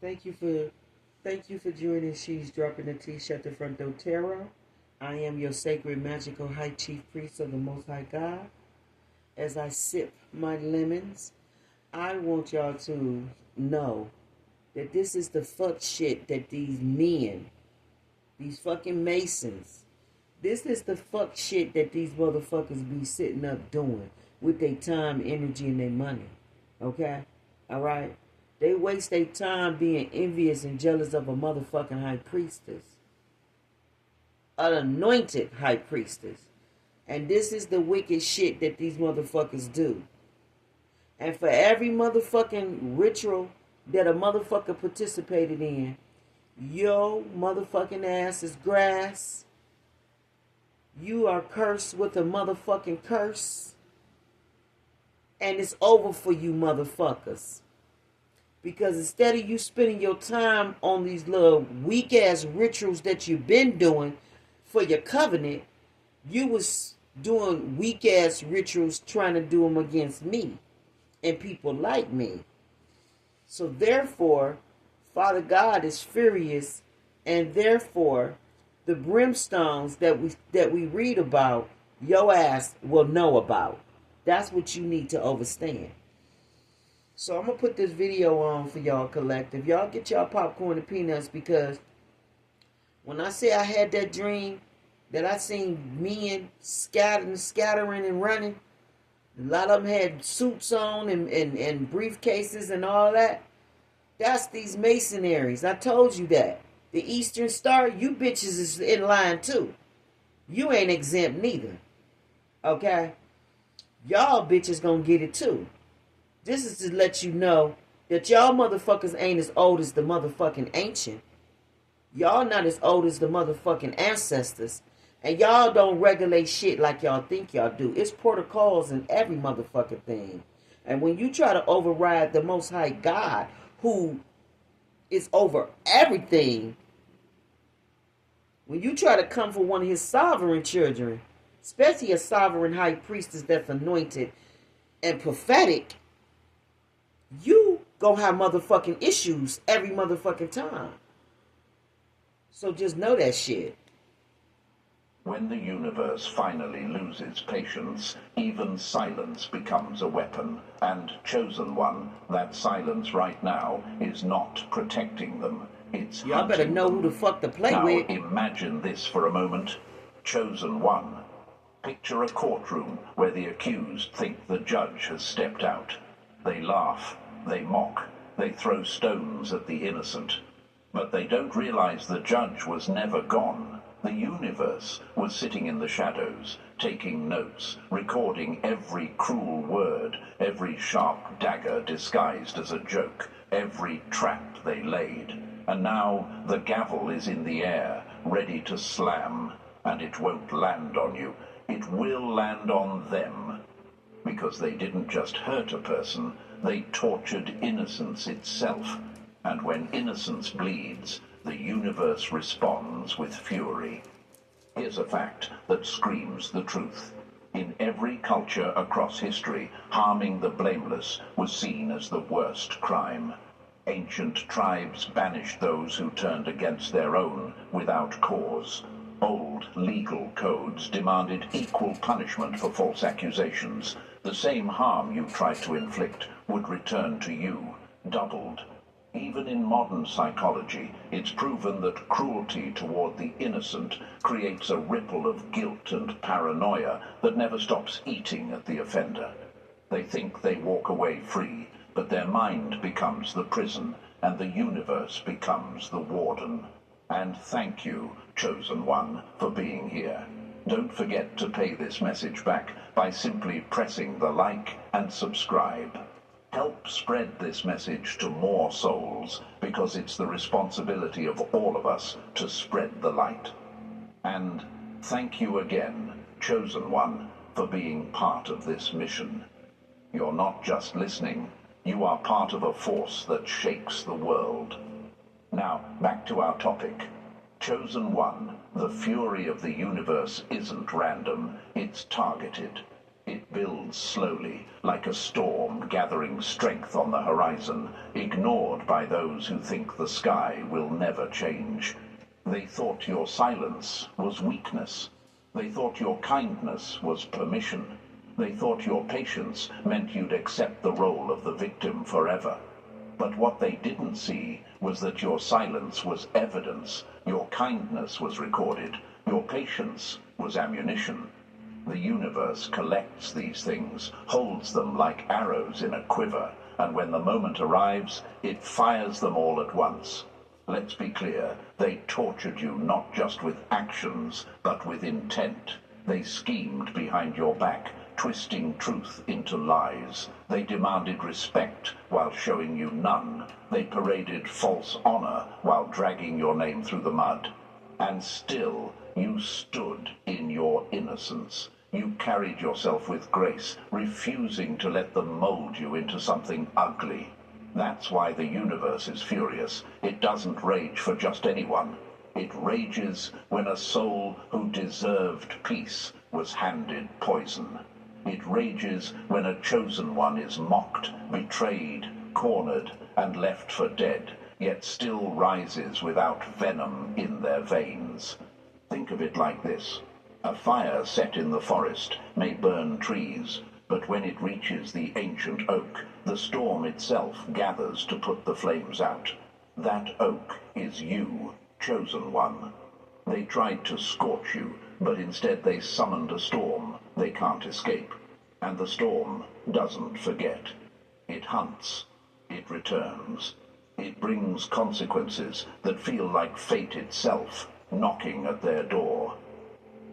Thank you for joining She's Dropping the Tea Shut the Front Door Tarot. I am your sacred magical high chief priest of the Most High God. As I sip my lemons, I want y'all to know that this is the fuck shit that these men, these fucking masons, this is the fuck shit that these motherfuckers be sitting up doing with their time, energy, and their money. Okay? Alright? They waste their time being envious and jealous of a motherfucking high priestess. An anointed high priestess. And this is the wicked shit that these motherfuckers do. And for every motherfucking ritual that a motherfucker participated in, yo motherfucking ass is grass. You are cursed with a motherfucking curse. And it's over for you motherfuckers. Because instead of you spending your time on these little weak ass rituals that you've been doing for your covenant, you was doing weak ass rituals trying to do them against me and people like me. So therefore, Father God is furious, and therefore the brimstones that we read about, your ass will know about. That's what you need to understand. So I'm going to put this video on for y'all collective. Y'all get y'all popcorn and peanuts, because when I say I had that dream that I seen men scattering and running, a lot of them had suits on and briefcases and all that. That's these masonaries. I told you that. The Eastern Star, you bitches is in line too. You ain't exempt neither. Okay? Y'all bitches gonna get it too. This is to let you know that y'all motherfuckers ain't as old as the motherfucking ancient. Y'all not as old as the motherfucking ancestors. And y'all don't regulate shit like y'all think y'all do. It's protocols in every motherfucking thing. And when you try to override the Most High God, who is over everything, when you try to come for one of his sovereign children, especially a sovereign high priestess that's anointed and prophetic, you gonna have motherfucking issues every motherfucking time. So just know that shit. When the universe finally loses patience, even silence becomes a weapon. And Chosen One, that silence right now is not protecting them. It's Y'all better know them. who the fuck to play now, with. Imagine this for a moment. Chosen One. Picture a courtroom where the accused think the judge has stepped out. They laugh, they mock, they throw stones at the innocent. But they don't realize the judge was never gone. The universe was sitting in the shadows, taking notes, recording every cruel word, every sharp dagger disguised as a joke, every trap they laid. And now the gavel is in the air, ready to slam, and it won't land on you. It will land on them. Because they didn't just hurt a person, they tortured innocence itself. And when innocence bleeds, the universe responds with fury. Here's a fact that screams the truth. In every culture across history, harming the blameless was seen as the worst crime. Ancient tribes banished those who turned against their own without cause. Old legal codes demanded equal punishment for false accusations. The same harm you tried to inflict would return to you, doubled. Even in modern psychology, it's proven that cruelty toward the innocent creates a ripple of guilt and paranoia that never stops eating at the offender. They think they walk away free, but their mind becomes the prison, and the universe becomes the warden. And thank you, Chosen One, for being here. Don't forget to pay this message back by simply pressing the like and subscribe. Help spread this message to more souls, because it's the responsibility of all of us to spread the light. And thank you again, Chosen One, for being part of this mission. You're not just listening, you are part of a force that shakes the world. Now, back to our topic. Chosen One, the fury of the universe isn't random, it's targeted. It builds slowly, like a storm gathering strength on the horizon, ignored by those who think the sky will never change. They thought your silence was weakness. They thought your kindness was permission. They thought your patience meant you'd accept the role of the victim forever. But what they didn't see was that your silence was evidence, your kindness was recorded, your patience was ammunition. The universe collects these things, holds them like arrows in a quiver, and when the moment arrives, it fires them all at once. Let's be clear, they tortured you not just with actions, but with intent. They schemed behind your back, twisting truth into lies. They demanded respect while showing you none. They paraded false honor while dragging your name through the mud. And still, you stood in your innocence. You carried yourself with grace, refusing to let them mold you into something ugly. That's why the universe is furious. It doesn't rage for just anyone. It rages when a soul who deserved peace was handed poison. It rages when a chosen one is mocked, betrayed, cornered, and left for dead, yet still rises without venom in their veins. Think of it like this. A fire set in the forest may burn trees, but when it reaches the ancient oak, the storm itself gathers to put the flames out. That oak is you, chosen one. They tried to scorch you, but instead they summoned a storm they can't escape. And the storm doesn't forget. It hunts. It returns. It brings consequences that feel like fate itself knocking at their door.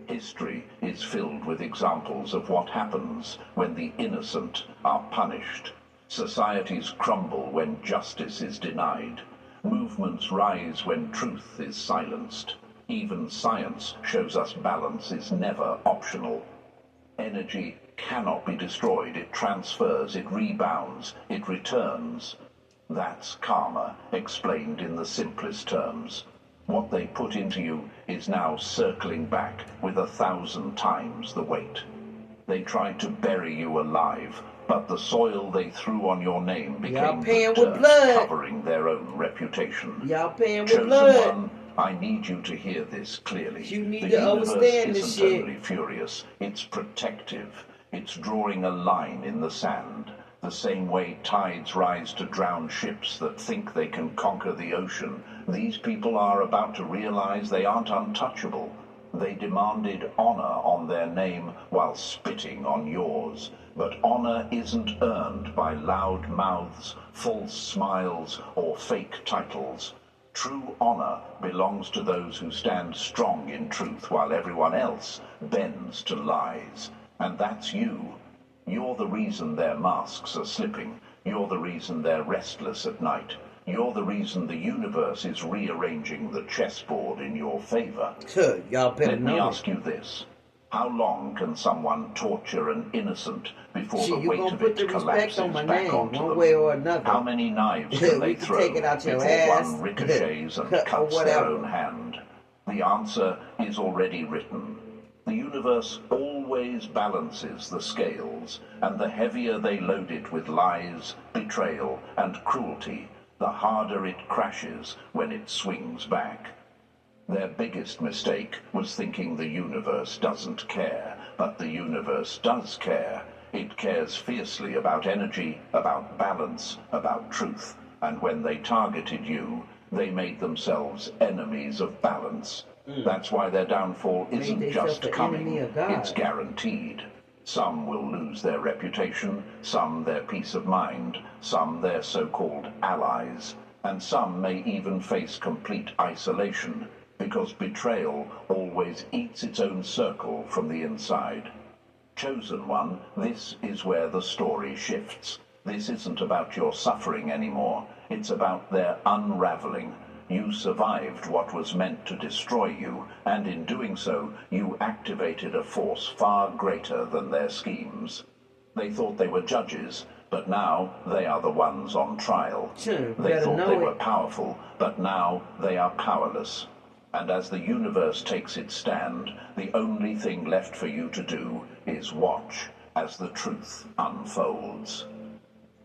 History is filled with examples of what happens when the innocent are punished. Societies crumble when justice is denied. Movements rise when truth is silenced. Even science shows us balance is never optional. Energy cannot be destroyed. It transfers, it rebounds, it returns. That's karma, explained in the simplest terms. What they put into you is now circling back with 1,000 times the weight. They tried to bury you alive, but the soil they threw on your name became the dirt covering their own reputation. Y'all paying with Chosen blood. one, I need you to hear this clearly. You need the to universe understand this isn't shit. only furious, it's protective. It's drawing a line in the sand, the same way tides rise to drown ships that think they can conquer the ocean. These people are about to realize they aren't untouchable. They demanded honor on their name while spitting on yours. But honor isn't earned by loud mouths, false smiles, or fake titles. True honor belongs to those who stand strong in truth while everyone else bends to lies. And that's you. You're the reason their masks are slipping. You're the reason they're restless at night. You're the reason the universe is rearranging the chessboard in your favor. Y'all better Let me know ask you this. How long can someone torture an innocent before the weight of it collapses on my back name, onto one them? way or another. How many knives can they We can throw take it out your before ass, one ricochets and or cuts their whatever. own hand? The answer is already written. The universe always balances the scales, and the heavier they load it with lies, betrayal, and cruelty, the harder it crashes when it swings back. Their biggest mistake was thinking the universe doesn't care, but the universe does care. It cares fiercely about energy, about balance, about truth, and when they targeted you, they made themselves enemies of balance. That's why their downfall isn't just coming, it's guaranteed. Some will lose their reputation, some their peace of mind, some their so-called allies, and some may even face complete isolation, because betrayal always eats its own circle from the inside. Chosen one, this is where the story shifts. This isn't about your suffering anymore, it's about their unraveling. You survived what was meant to destroy you, and in doing so, you activated a force far greater than their schemes. They thought they were judges, but now they are the ones on trial. They thought they were powerful, but now they are powerless. And as the universe takes its stand, the only thing left for you to do is watch. as the truth unfolds.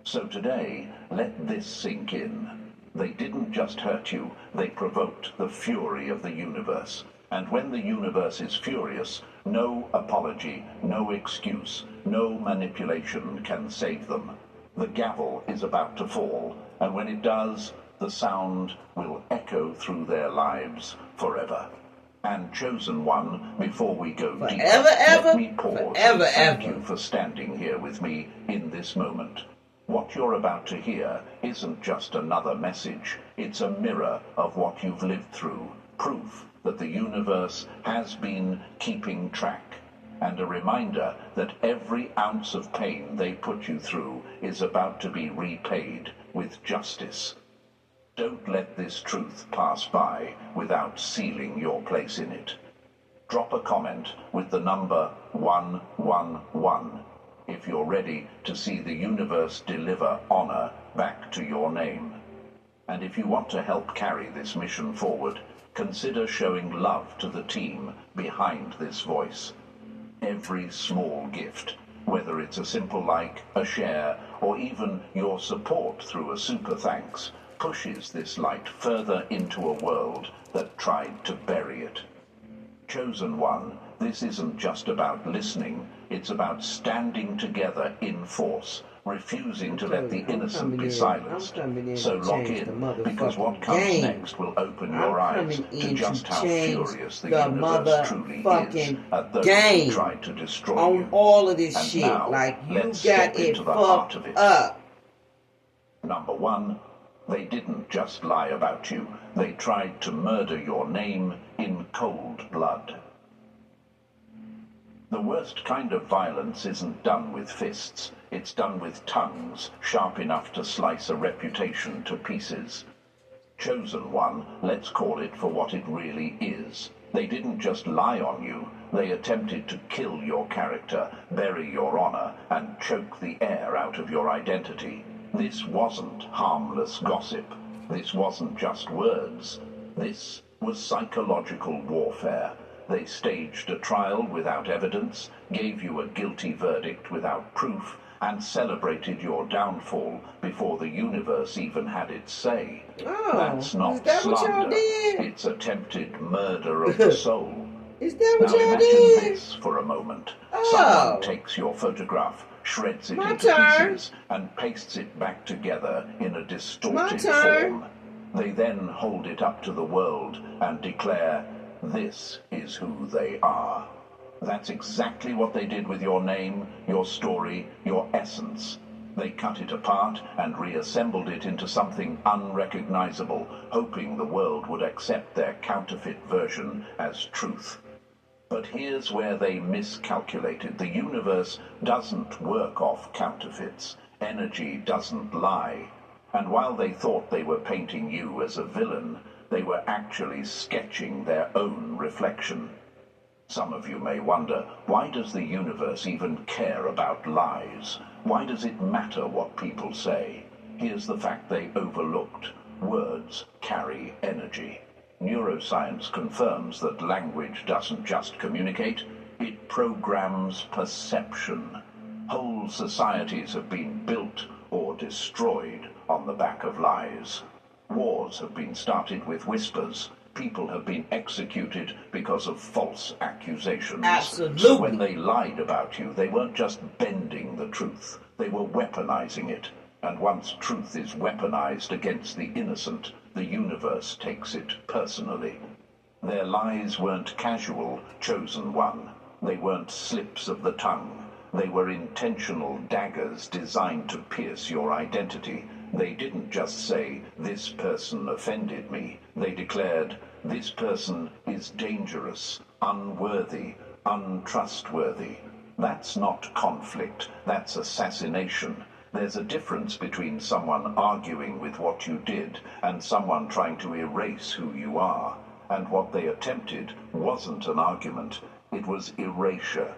So today, let this sink in. They didn't just hurt you, they provoked the fury of the universe. And when the universe is furious, no apology, no excuse, no manipulation can save them. The gavel is about to fall, and when it does, the sound will echo through their lives forever. And Chosen One, before we go deeper, let me pause and thank you for standing here with me in this moment. What you're about to hear isn't just another message, it's a mirror of what you've lived through, proof that the universe has been keeping track, and a reminder that every ounce of pain they put you through is about to be repaid with justice. Don't let this truth pass by without sealing your place in it. Drop a comment with the number 111 if you're ready to see the universe deliver honor back to your name. And if you want to help carry this mission forward, consider showing love to the team behind this voice. Every small gift, whether it's a simple like, a share, or even your support through a super thanks, pushes this light further into a world that tried to bury it. Chosen One, this isn't just about listening, it's about standing together in force, refusing to let the innocent be silenced. So lock in, because what comes next will open your eyes to just how furious the universe truly is at those who tried to destroy you. All of this and shit, now, like you let's got step it into the heart of it. up. Number one, they didn't just lie about you. They tried to murder your name in cold blood. The worst kind of violence isn't done with fists. It's done with tongues sharp enough to slice a reputation to pieces. Chosen One, let's call it for what it really is. They didn't just lie on you. They attempted to kill your character, bury your honor, and choke the air out of your identity. This wasn't harmless gossip. This wasn't just words. This was psychological warfare. They staged a trial without evidence, gave you a guilty verdict without proof, and celebrated your downfall before the universe even had its say. Oh, that's not is that slander. What y'all did? It's attempted murder of the soul. Is that what now y'all imagine did? this for a moment. Oh. Someone takes your photograph, shreds it My into turn. pieces, and pastes it back together in a distorted form. They then hold it up to the world and declare, this is who they are. That's exactly what they did with your name, your story, your essence. They cut it apart and reassembled it into something unrecognizable, hoping the world would accept their counterfeit version as truth. But here's where they miscalculated. The universe doesn't work off counterfeits. Energy doesn't lie. And while they thought they were painting you as a villain, they were actually sketching their own reflection. Some of you may wonder, why does the universe even care about lies? Why does it matter what people say? Here's the fact they overlooked. Words carry energy. Neuroscience confirms that language doesn't just communicate, it programs perception. Whole societies have been built or destroyed on the back of lies. Wars have been started with whispers. People have been executed because of false accusations. Absolutely. So when they lied about you, they weren't just bending the truth. They were weaponizing it. And once truth is weaponized against the innocent, the universe takes it personally. Their lies weren't casual, Chosen One. They weren't slips of the tongue. They were intentional daggers designed to pierce your identity. They didn't just say, this person offended me. They declared, this person is dangerous, unworthy, untrustworthy. That's not conflict, that's assassination. There's a difference between someone arguing with what you did and someone trying to erase who you are. And what they attempted wasn't an argument, it was erasure.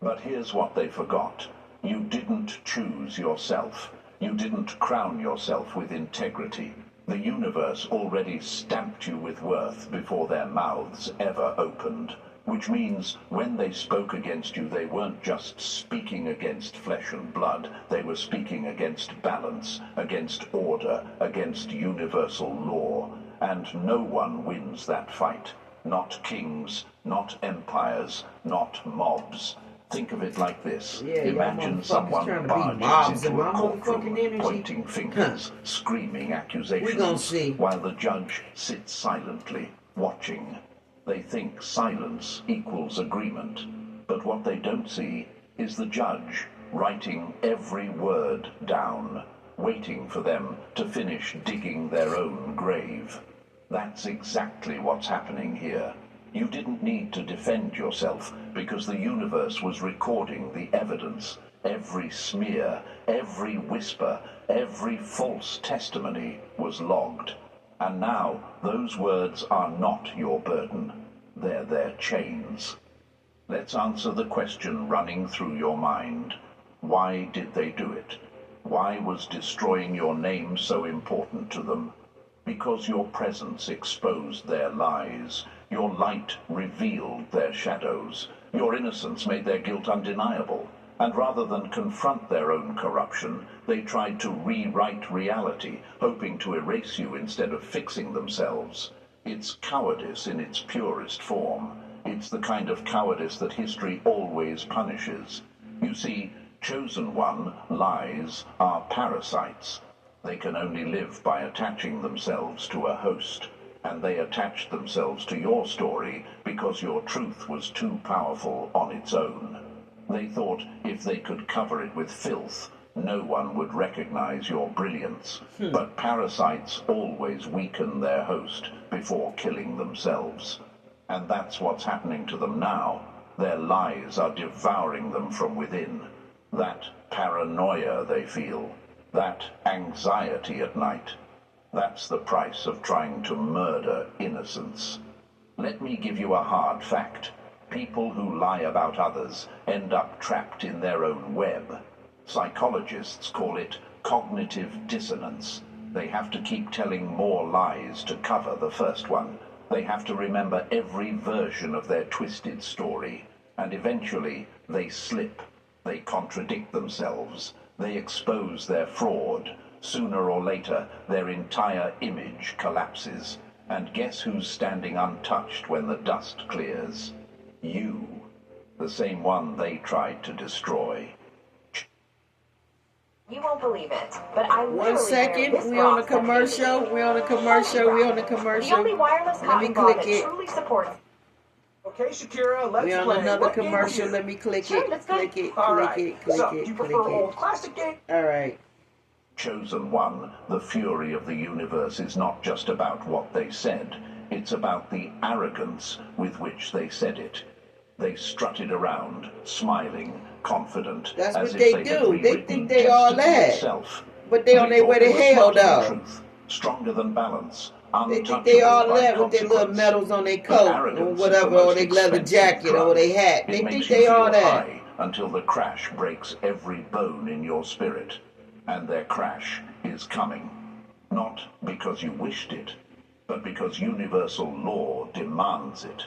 But here's what they forgot. You didn't choose yourself. You didn't crown yourself with integrity. The universe already stamped you with worth before their mouths ever opened. which means when they spoke against you, they weren't just speaking against flesh and blood, they were speaking against balance, against order, against universal law, and no one wins that fight. Not kings, not empires, not mobs. Think of it like this. Imagine someone barges into a courtroom, pointing fingers, screaming accusations, while the judge sits silently, watching. They think silence equals agreement, but what they don't see is the judge writing every word down, waiting for them to finish digging their own grave. That's exactly what's happening here. You didn't need to defend yourself because the universe was recording the evidence. Every smear, every whisper, every false testimony was logged. And now those words are not your burden. They're their chains. Let's answer the question running through your mind. Why did they do it? Why was destroying your name so important to them? Because your presence exposed their lies. Your light revealed their shadows. Your innocence made their guilt undeniable. And rather than confront their own corruption, they tried to rewrite reality, hoping to erase you instead of fixing themselves. It's cowardice in its purest form. It's the kind of cowardice that history always punishes. You see, chosen one, lies, are parasites. They can only live by attaching themselves to a host. And they attached themselves to your story because your truth was too powerful on its own. They thought if they could cover it with filth, no one would recognize your brilliance. But parasites always weaken their host before killing themselves. And that's what's happening to them now. Their lies are devouring them from within. That paranoia they feel, that anxiety at night, that's the price of trying to murder innocence. Let me give you a hard fact. People who lie about others end up trapped in their own web. Psychologists call it cognitive dissonance. They have to keep telling more lies to cover the first one. They have to remember every version of their twisted story. And eventually, they slip. They contradict themselves. They expose their fraud. Sooner or later, their entire image collapses. And guess who's standing untouched when the dust clears? You. The same one they tried to destroy. You won't believe it, but I literally 1 second, we on a commercial. We on a commercial. We on a commercial. The only wireless cotton ball that truly supports. Okay, Shakira, let's we on play. another What commercial. Let me click Sure, it. let's go. Click it. All Click right. it. Click So, it. do you Click prefer it. old classic game? All right. Chosen one, the fury of the universe is not just about what they said. It's about the arrogance with which they said it. They strutted around, smiling, confident. That's as what if they had do. They rewritten think they all destiny that. itself. But they on their way to thought they were hell, smarter than though. truth, stronger than balance, They untouchable think they all by that with their little consequence. medals on their But coat or arrogance is the whatever, or most their leather expensive jacket drug. or their hat. It They makes think you they feel all that. high until the crash breaks every bone in your spirit. And their crash is coming. Not because you wished it, but because universal law demands it.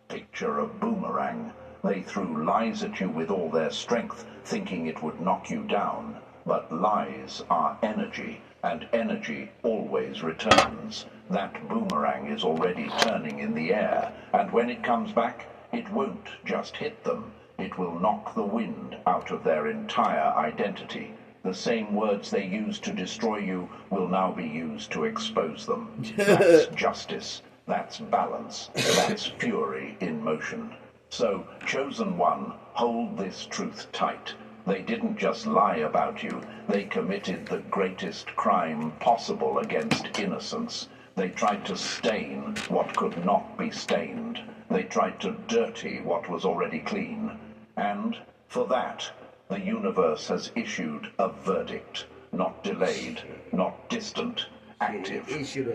Picture a boomerang. They threw lies at you with all their strength, thinking it would knock you down. But lies are energy, and energy always returns. That boomerang is already turning in the air, and when it comes back, it won't just hit them. It will knock the wind out of their entire identity. The same words they used to destroy you will now be used to expose them. That's justice. That's balance. That's fury in motion. So, chosen one, hold this truth tight. They didn't just lie about you. They committed the greatest crime possible against innocence. They tried to stain what could not be stained. They tried to dirty what was already clean. And, for that, the universe has issued a verdict. Not delayed, not distant, active.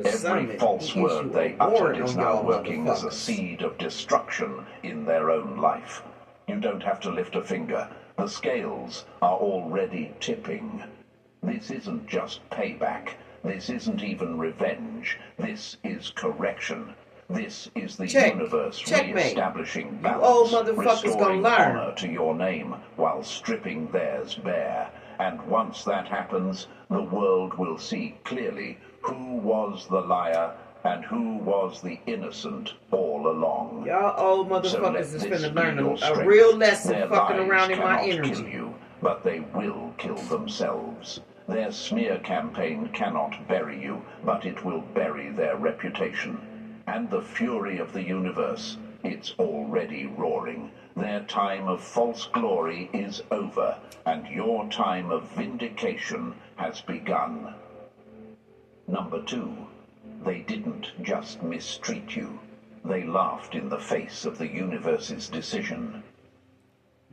Every false word they uttered is now working as a seed of destruction in their own life. You don't have to lift a finger. The scales are already tipping. This isn't just payback. This isn't even revenge. This is correction. This is the Check. universe Checkmate. re-establishing You old balance, motherfuckers gonna restoring learn. honor to your name while stripping theirs bare. And once that happens, the world will see clearly who was the liar and who was the innocent all along. Y'all old So motherfuckers let is this finna be learn your a strength. real lesson Their fucking lies around in my cannot energy. kill you, but they will kill themselves. Their smear campaign cannot bury you, but it will bury their reputation. And the fury of the universe, it's already roaring. Their time of false glory is over, and your time of vindication has begun. Number 2, they didn't just mistreat you. They laughed in the face of the universe's decision.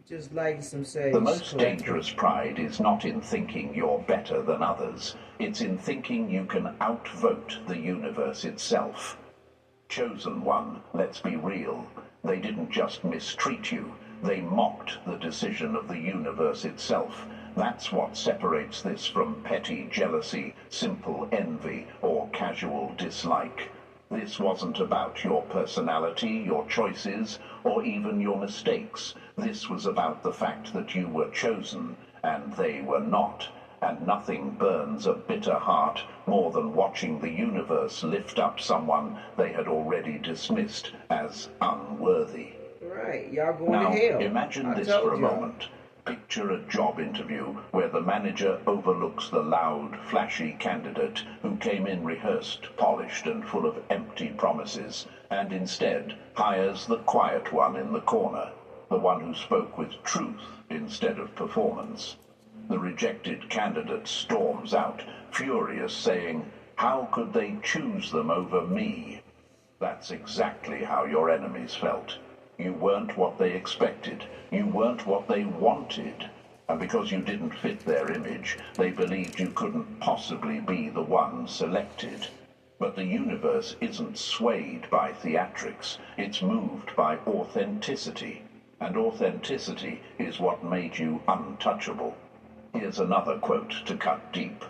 Just lighting some sage. The most dangerous pride is not in thinking you're better than others. It's in thinking you can outvote the universe itself. Chosen one, let's be real. They didn't just mistreat you. They mocked the decision of the universe itself. That's what separates this from petty jealousy, simple envy, or casual dislike. This wasn't about your personality, your choices, or even your mistakes. This was about the fact that you were chosen, and they were not. And nothing burns a bitter heart more than watching the universe lift up someone they had already dismissed as unworthy. Right, y'all going Now, to hell. imagine this for a moment. Picture a job interview where the manager overlooks the loud, flashy candidate who came in rehearsed, polished, and full of empty promises, and instead hires the quiet one in the corner, the one who spoke with truth instead of performance. The rejected candidate storms out, furious, saying, "How could they choose them over me?" That's exactly how your enemies felt. You weren't what they expected. You weren't what they wanted. And because you didn't fit their image, they believed you couldn't possibly be the one selected. But the universe isn't swayed by theatrics. It's moved by authenticity. And authenticity is what made you untouchable. Here's another quote to cut deep.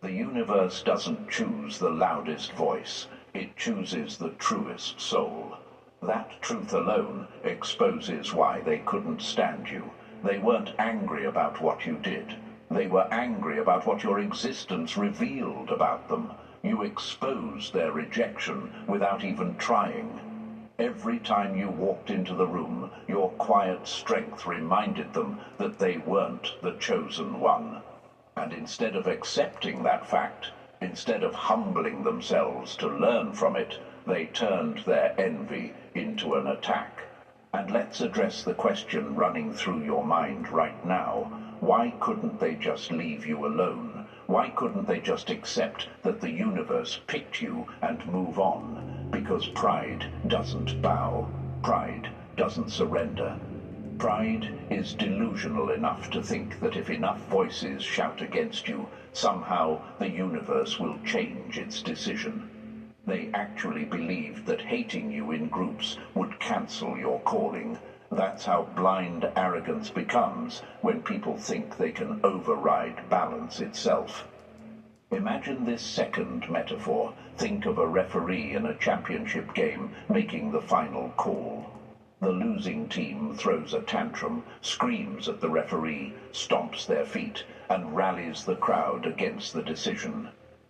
The universe doesn't choose the loudest voice. It chooses the truest soul. That truth alone exposes why they couldn't stand you. They weren't angry about what you did. They were angry about what your existence revealed about them. You exposed their rejection without even trying. Every time you walked into the room, your quiet strength reminded them that they weren't the chosen one. And instead of accepting that fact, instead of humbling themselves to learn from it, they turned their envy into an attack. And let's address the question running through your mind right now. Why couldn't they just leave you alone? Why couldn't they just accept that the universe picked you and move on? Because pride doesn't bow. Pride doesn't surrender. Pride is delusional enough to think that if enough voices shout against you, somehow the universe will change its decision. They actually believed that hating you in groups would cancel your calling. That's how blind arrogance becomes when people think they can override balance itself. Imagine this second metaphor. Think of a referee in a championship game making the final call. The losing team throws a tantrum, screams at the referee, stomps their feet, and rallies the crowd against the decision.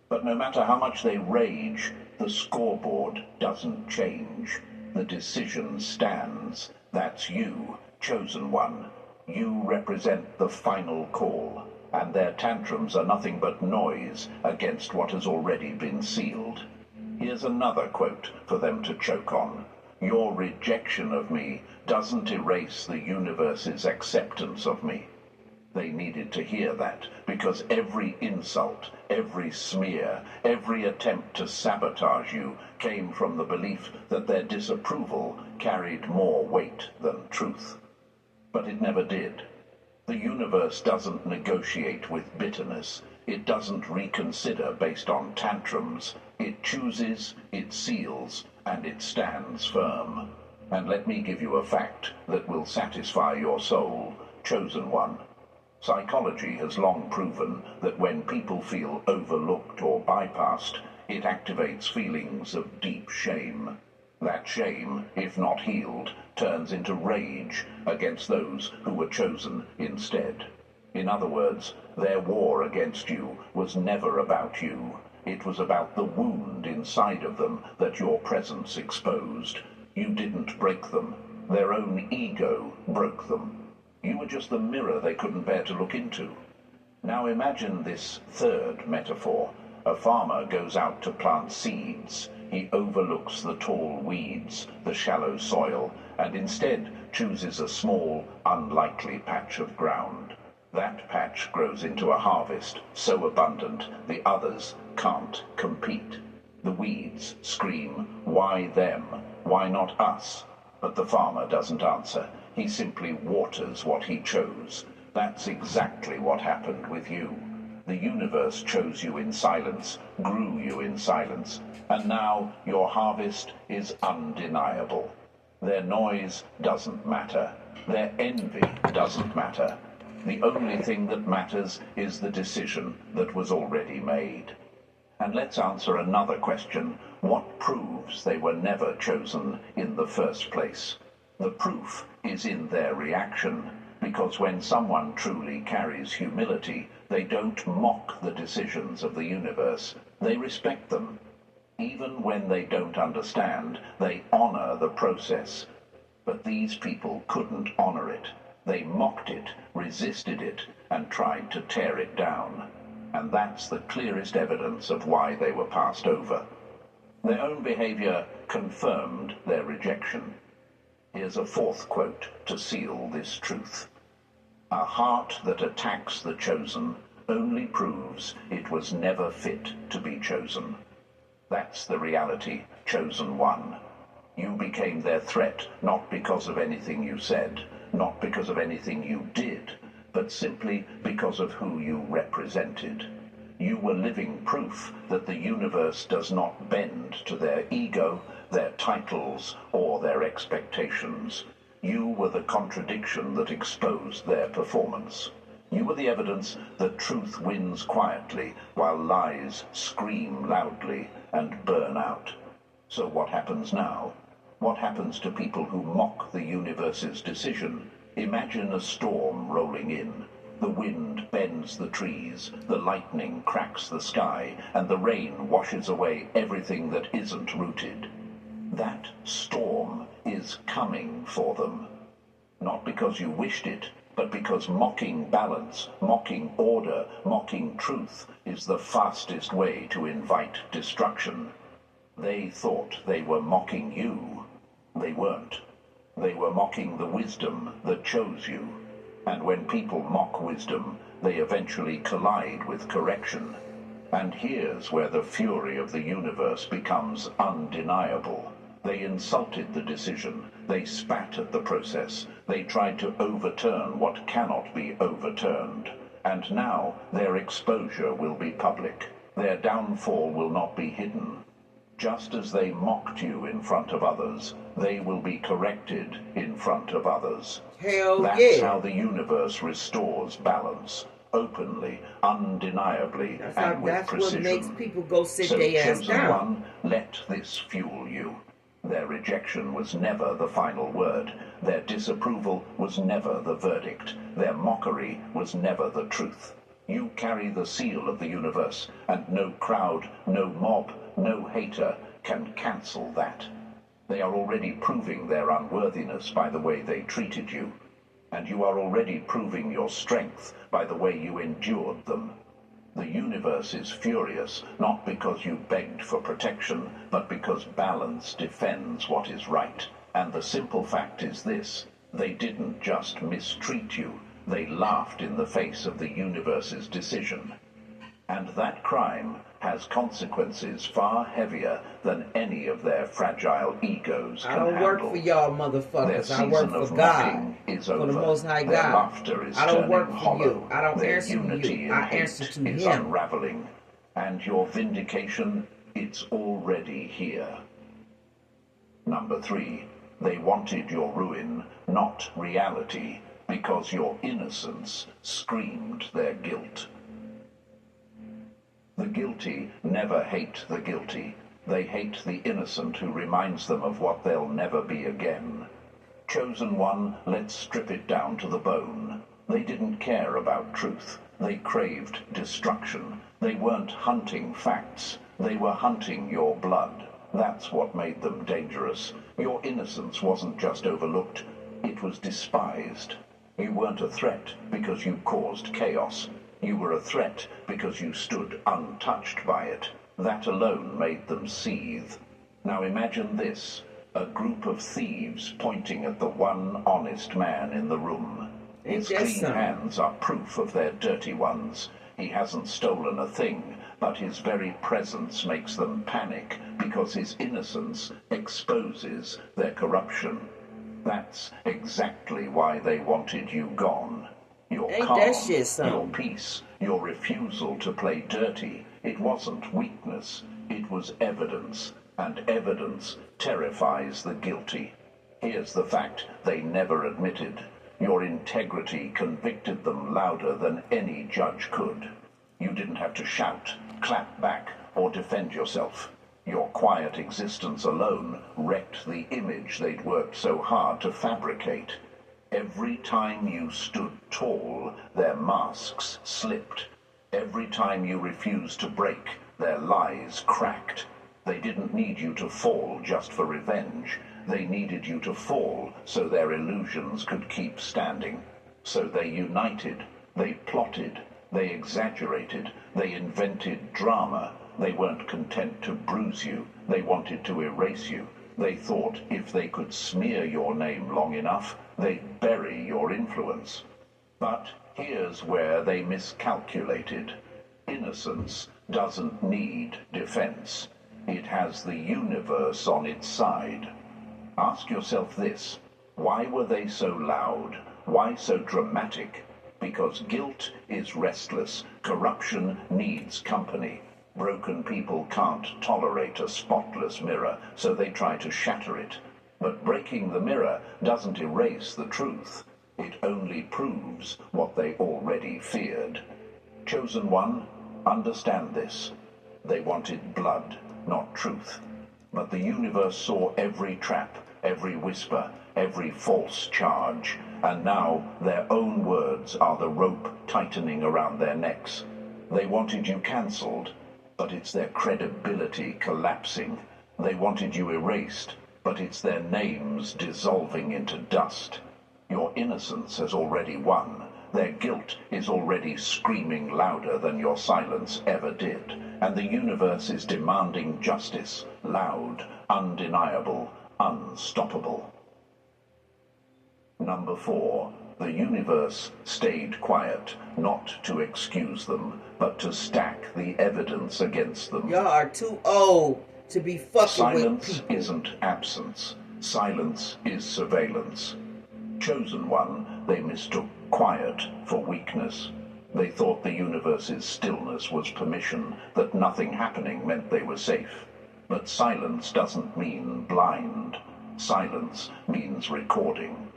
But no matter how much they rage, the scoreboard doesn't change. The decision stands. That's you, chosen one. You represent the final call, and their tantrums are nothing but noise against what has already been sealed. Here's another quote for them to choke on. Your rejection of me doesn't erase the universe's acceptance of me. They needed to hear that, because every insult, every smear, every attempt to sabotage you came from the belief that their disapproval carried more weight than truth. But it never did. The universe doesn't negotiate with bitterness. It doesn't reconsider based on tantrums. It chooses, it seals, and it stands firm. And let me give you a fact that will satisfy your soul, chosen one. Psychology has long proven that when people feel overlooked or bypassed, it activates feelings of deep shame. That shame, if not healed, turns into rage against those who were chosen instead. In other words, their war against you was never about you. It was about the wound inside of them that your presence exposed. You didn't break them. Their own ego broke them. You were just the mirror they couldn't bear to look into. Now imagine this third metaphor. A farmer goes out to plant seeds. He overlooks the tall weeds, the shallow soil, and instead chooses a small, unlikely patch of ground. That patch grows into a harvest so abundant the others can't compete. The weeds scream, "Why them? Why not us?" But the farmer doesn't answer. He simply waters what he chose. That's exactly what happened with you. The universe chose you in silence, grew you in silence, and now your harvest is undeniable. Their noise doesn't matter. Their envy doesn't matter. The only thing that matters is the decision that was already made. And let's answer another question. What proves they were never chosen in the first place? The proof is in their reaction, because when someone truly carries humility, they don't mock the decisions of the universe. They respect them. Even when they don't understand, they honor the process. But these people couldn't honor it. They mocked it, resisted it, and tried to tear it down. And that's the clearest evidence of why they were passed over. Their own behavior confirmed their rejection. Here's a fourth quote to seal this truth. A heart that attacks the chosen only proves it was never fit to be chosen. That's the reality, chosen one. You became their threat not because of anything you said, not because of anything you did, but simply because of who you represented. You were living proof that the universe does not bend to their ego, their titles, or their expectations. You were the contradiction that exposed their performance. You were the evidence that truth wins quietly while lies scream loudly and burn out. So what happens now? What happens to people who mock the universe's decision? Imagine a storm rolling in. The wind bends the trees, the lightning cracks the sky, and the rain washes away everything that isn't rooted. That storm is coming for them. Not because you wished it, but because mocking balance, mocking order, mocking truth is the fastest way to invite destruction. They thought they were mocking you. They weren't. They were mocking the wisdom that chose you. And when people mock wisdom, they eventually collide with correction. And here's where the fury of the universe becomes undeniable. They insulted the decision. They spat at the process. They tried to overturn what cannot be overturned. And now their exposure will be public. Their downfall will not be hidden. Just as they mocked you in front of others, they will be corrected in front of others. That's how the universe restores balance, openly, undeniably, and with precision. That's what makes people go sit So, their ass chosen down. one, let this fuel you. Their rejection was never the final word. Their disapproval was never the verdict. Their mockery was never the truth. You carry the seal of the universe, and no crowd, no mob, no hater can cancel that. They are already proving their unworthiness by the way they treated you, and you are already proving your strength by the way you endured them. The universe is furious, not because you begged for protection, but because balance defends what is right. And the simple fact is this: they didn't just mistreat you, they laughed in the face of the universe's decision. And that crime has consequences far heavier than any of their fragile egos can handle. I don't work for y'all motherfuckers. I work for God, for the Most High Their God. laughter is I don't work turning for hollow. you. I don't Their answer to unity you. in I hate answer to is Him. unraveling. And your vindication, it's already here. Number 3, they wanted your ruin, not reality, because your innocence screamed their guilt. The guilty never hate the guilty. They hate the innocent who reminds them of what they'll never be again. Chosen one, let's strip it down to the bone. They didn't care about truth. They craved destruction. They weren't hunting facts. They were hunting your blood. That's what made them dangerous. Your innocence wasn't just overlooked. It was despised. You weren't a threat because you caused chaos. You were a threat because you stood untouched by it. That alone made them seethe. Now imagine this, a group of thieves pointing at the one honest man in the room. His clean hands are proof of their dirty ones. He hasn't stolen a thing, but his very presence makes them panic because his innocence exposes their corruption. That's exactly why they wanted you gone. Your calm, your peace, your refusal to play dirty. It wasn't weakness, it was evidence, and evidence terrifies the guilty. Here's the fact they never admitted. Your integrity convicted them louder than any judge could. You didn't have to shout, clap back, or defend yourself. Your quiet existence alone wrecked the image they'd worked so hard to fabricate. Every time you stood tall, their masks slipped. Every time you refused to break, their lies cracked. They didn't need you to fall just for revenge. They needed you to fall so their illusions could keep standing. So they united, they plotted, they exaggerated, they invented drama. They weren't content to bruise you, they wanted to erase you. They thought if they could smear your name long enough, they'd bury your influence. But here's where they miscalculated. Innocence doesn't need defense. It has the universe on its side. Ask yourself this: why were they so loud? Why so dramatic? Because guilt is restless. Corruption needs company. Broken people can't tolerate a spotless mirror, so they try to shatter it. But breaking the mirror doesn't erase the truth. It only proves what they already feared. Chosen one, understand this. They wanted blood, not truth. But the universe saw every trap, every whisper, every false charge, and now their own words are the rope tightening around their necks. They wanted you cancelled, but it's their credibility collapsing. They wanted you erased, but it's their names dissolving into dust. Your innocence has already won. Their guilt is already screaming louder than your silence ever did. And the universe is demanding justice, loud, undeniable, unstoppable. Number 4. The universe stayed quiet, not to excuse them, but to stack the evidence against them. Y'all are too old to be fucking with people. Silence isn't absence. Silence is surveillance. Chosen one, they mistook quiet for weakness. They thought the universe's stillness was permission, that nothing happening meant they were safe. But silence doesn't mean blind. Silence means recording.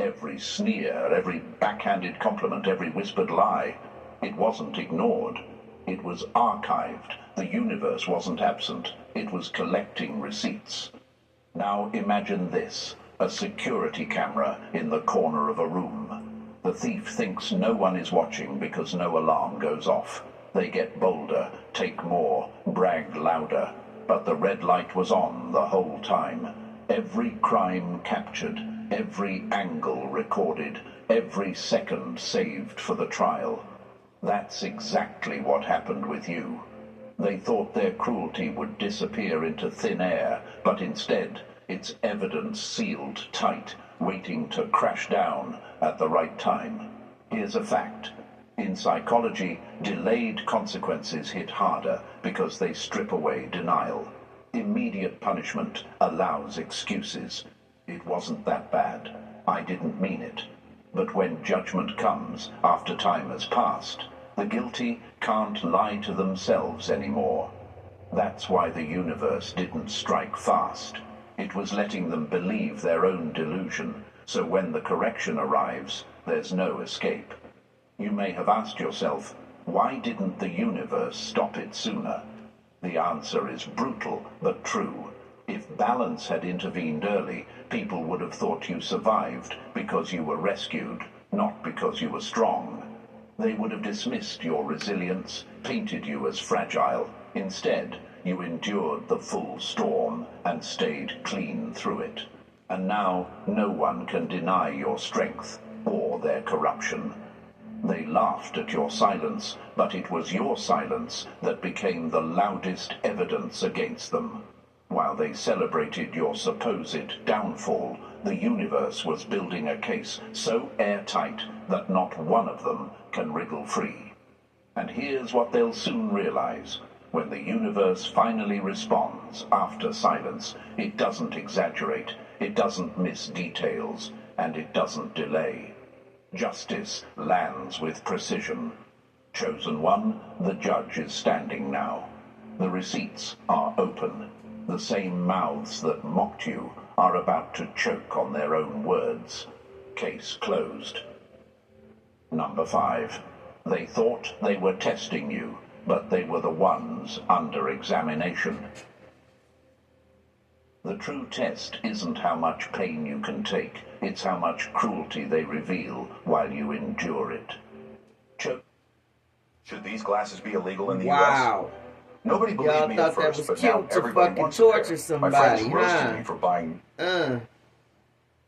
Every sneer, every backhanded compliment, every whispered lie, it wasn't ignored. It was archived. The universe wasn't absent. It was collecting receipts. Now imagine this: a security camera in the corner of a room. The thief thinks no one is watching because no alarm goes off. They get bolder, take more, brag louder. But the red light was on the whole time. Every crime captured, every angle recorded, every second saved for the trial. That's exactly what happened with you. They thought their cruelty would disappear into thin air, but instead it's evidence sealed tight, waiting to crash down at the right time. Here's a fact. In psychology, delayed consequences hit harder because they strip away denial. Immediate punishment allows excuses. It wasn't that bad. I didn't mean it. But when judgment comes after time has passed, the guilty can't lie to themselves anymore. That's why the universe didn't strike fast. It was letting them believe their own delusion, so when the correction arrives, there's no escape. You may have asked yourself, why didn't the universe stop it sooner? The answer is brutal but true. If balance had intervened early, people would have thought you survived because you were rescued, not because you were strong. They would have dismissed your resilience, painted you as fragile. Instead, you endured the full storm and stayed clean through it. And now no one can deny your strength or their corruption. They laughed at your silence, but it was your silence that became the loudest evidence against them. While they celebrated your supposed downfall, the universe was building a case so airtight that not one of them can wriggle free. And here's what they'll soon realize. When the universe finally responds after silence, it doesn't exaggerate, it doesn't miss details, and it doesn't delay. Justice lands with precision. Chosen one, the judge is standing now. The receipts are open. The same mouths that mocked you are about to choke on their own words. Case closed. Number 5. They thought they were testing you, but they were the ones under examination. The true test isn't how much pain you can take, it's how much cruelty they reveal while you endure it. Should these glasses be illegal in the Wow. U.S.? Nobody believed Y'all me thought at that first, was but now cute to everybody fucking wants a pair. torture My somebody, friends roasted huh? me for buying.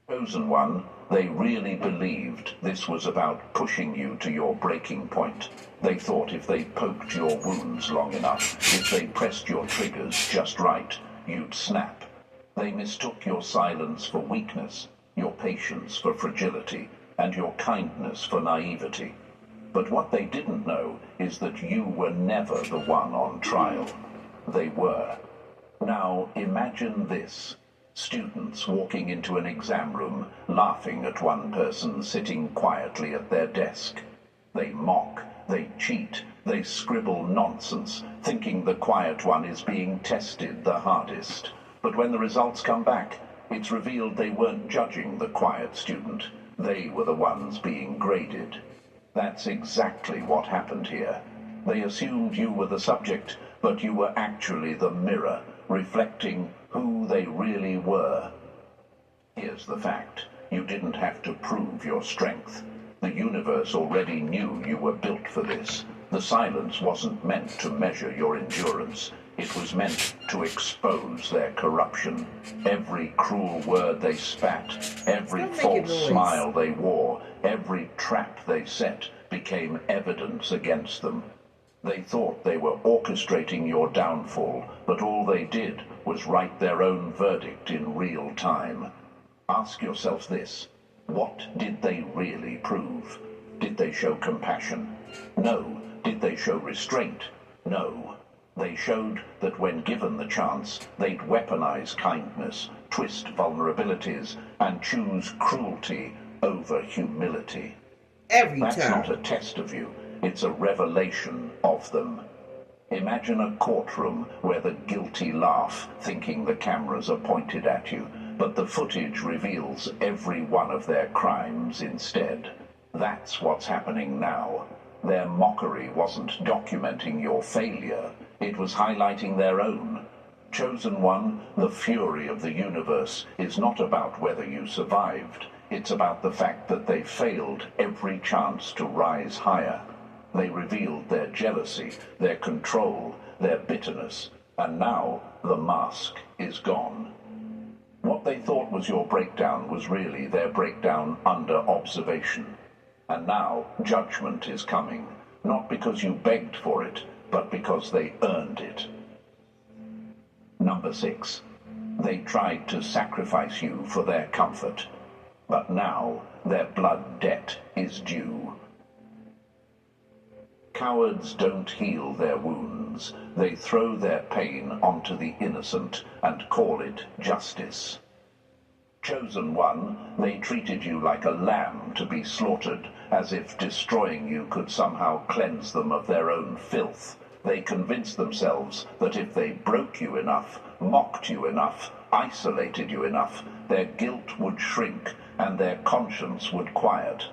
Chosen one, they really believed this was about pushing you to your breaking point. They thought if they poked your wounds long enough, if they pressed your triggers just right, you'd snap. They mistook your silence for weakness, your patience for fragility, and your kindness for naivety. But what they didn't know is that you were never the one on trial. They were. Now imagine this. Students walking into an exam room, laughing at one person sitting quietly at their desk. They mock, they cheat, they scribble nonsense, thinking the quiet one is being tested the hardest. But when the results come back, it's revealed they weren't judging the quiet student. They were the ones being graded. That's exactly what happened here. They assumed you were the subject, but you were actually the mirror, reflecting who they really were. Here's the fact. You didn't have to prove your strength. The universe already knew you were built for this. The silence wasn't meant to measure your endurance. It was meant to expose their corruption. Every cruel word they spat, every false smile they wore, every trap they set became evidence against them. They thought they were orchestrating your downfall, but all they did was write their own verdict in real time. Ask yourself this: what did they really prove? Did they show compassion? No. Did they show restraint? No. They showed that when given the chance, they'd weaponize kindness, twist vulnerabilities, and choose cruelty over humility. That's not a test of you, it's a revelation of them. Imagine a courtroom where the guilty laugh, thinking the cameras are pointed at you, but the footage reveals every one of their crimes instead. That's what's happening now. Their mockery wasn't documenting your failure, it was highlighting their own. Chosen one, the fury of the universe is not about whether you survived. It's about the fact that they failed every chance to rise higher. They revealed their jealousy, their control, their bitterness, and now the mask is gone. What they thought was your breakdown was really their breakdown under observation. And now judgment is coming, not because you begged for it, but because they earned it. Number 6. They tried to sacrifice you for their comfort, but now their blood debt is due. Cowards don't heal their wounds. They throw their pain onto the innocent and call it justice. Chosen one, they treated you like a lamb to be slaughtered, as if destroying you could somehow cleanse them of their own filth. They convinced themselves that if they broke you enough, mocked you enough, isolated you enough, their guilt would shrink and their conscience would quiet.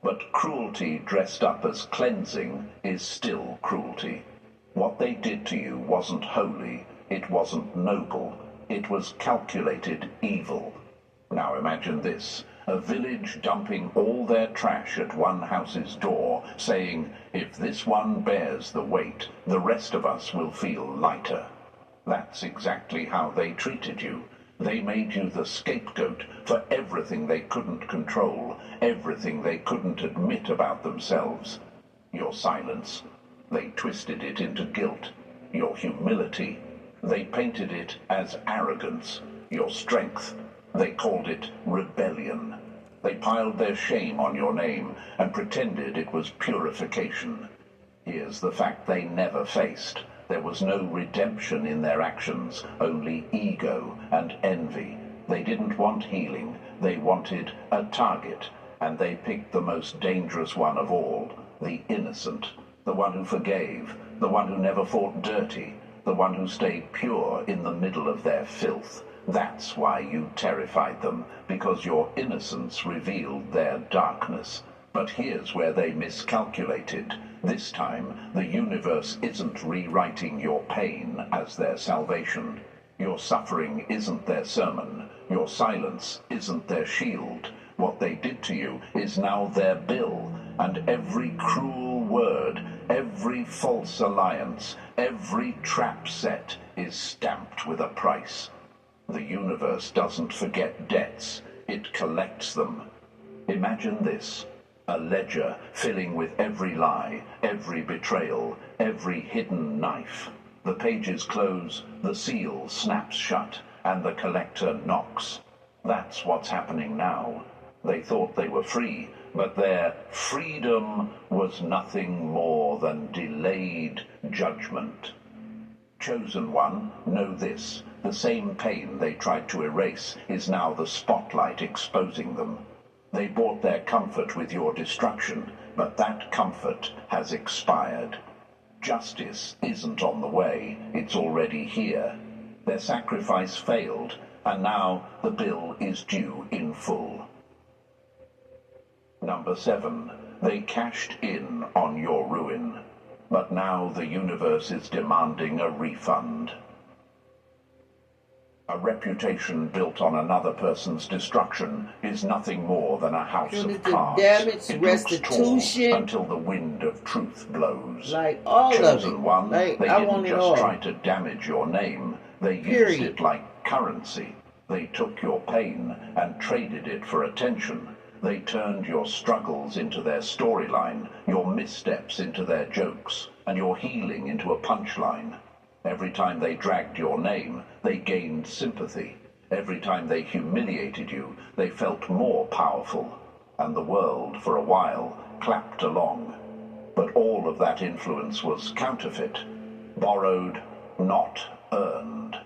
But cruelty dressed up as cleansing is still cruelty. What they did to you wasn't holy, it wasn't noble, it was calculated evil. Now imagine this, a village dumping all their trash at one house's door, saying, if this one bears the weight, the rest of us will feel lighter. That's exactly how they treated you. They made you the scapegoat for everything they couldn't control, everything they couldn't admit about themselves. Your silence, they twisted it into guilt. Your humility, they painted it as arrogance. Your strength, they called it rebellion. They piled their shame on your name and pretended it was purification. Here's the fact they never faced. There was no redemption in their actions, only ego and envy. They didn't want healing, they wanted a target, and they picked the most dangerous one of all, the innocent, the one who forgave, the one who never fought dirty, the one who stayed pure in the middle of their filth. That's why you terrified them, because your innocence revealed their darkness. But here's where they miscalculated. This time, the universe isn't rewriting your pain as their salvation. Your suffering isn't their sermon. Your silence isn't their shield. What they did to you is now their bill, and every cruel word, every false alliance, every trap set is stamped with a price. The universe doesn't forget debts, it collects them. Imagine this, a ledger filling with every lie, every betrayal, every hidden knife. The pages close, the seal snaps shut, and the collector knocks. That's what's happening now. They thought they were free, but their freedom was nothing more than delayed judgment. Chosen one, know this. The same pain they tried to erase is now the spotlight exposing them. They bought their comfort with your destruction, but that comfort has expired. Justice isn't on the way, it's already here. Their sacrifice failed, and now the bill is due in full. Number 7. They cashed in on your ruin, but now the universe is demanding a refund. A reputation built on another person's destruction is nothing more than a house of cards. Damage, it restitution, until the wind of truth blows. Like all Chosen of it. one, Like, they I didn't want it just all. try to damage your name. They Period. used it like currency. They took your pain and traded it for attention. They turned your struggles into their storyline, your missteps into their jokes, and your healing into a punchline. Every time they dragged your name, they gained sympathy. Every time they humiliated you, they felt more powerful. And the world, for a while, clapped along. But all of that influence was counterfeit. Borrowed, not earned.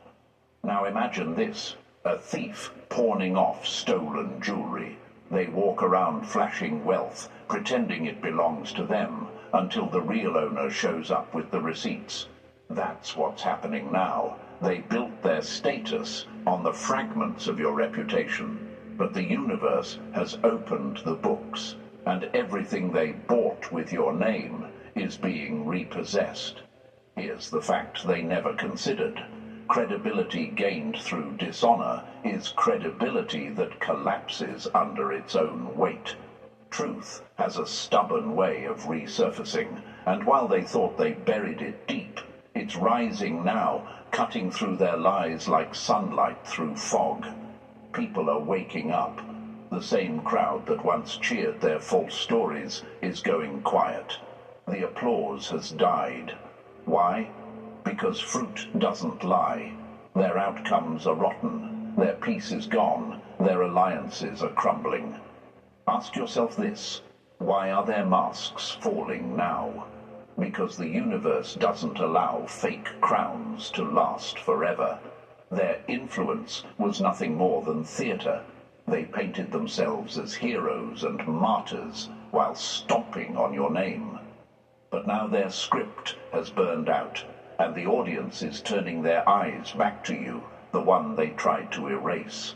Now imagine this, a thief pawning off stolen jewelry. They walk around flashing wealth, pretending it belongs to them, until the real owner shows up with the receipts. That's what's happening now. They built their status on the fragments of your reputation, but the universe has opened the books, and everything they bought with your name is being repossessed. Here's the fact they never considered. Credibility gained through dishonor is credibility that collapses under its own weight. Truth has a stubborn way of resurfacing, and while they thought they buried it deep, it's rising now, cutting through their lies like sunlight through fog. People are waking up. The same crowd that once cheered their false stories is going quiet. The applause has died. Why? Because fruit doesn't lie. Their outcomes are rotten. Their peace is gone. Their alliances are crumbling. Ask yourself this: why are their masks falling now? Because the universe doesn't allow fake crowns to last forever. Their influence was nothing more than theater. They painted themselves as heroes and martyrs while stomping on your name. But now their script has burned out, and the audience is turning their eyes back to you, the one they tried to erase.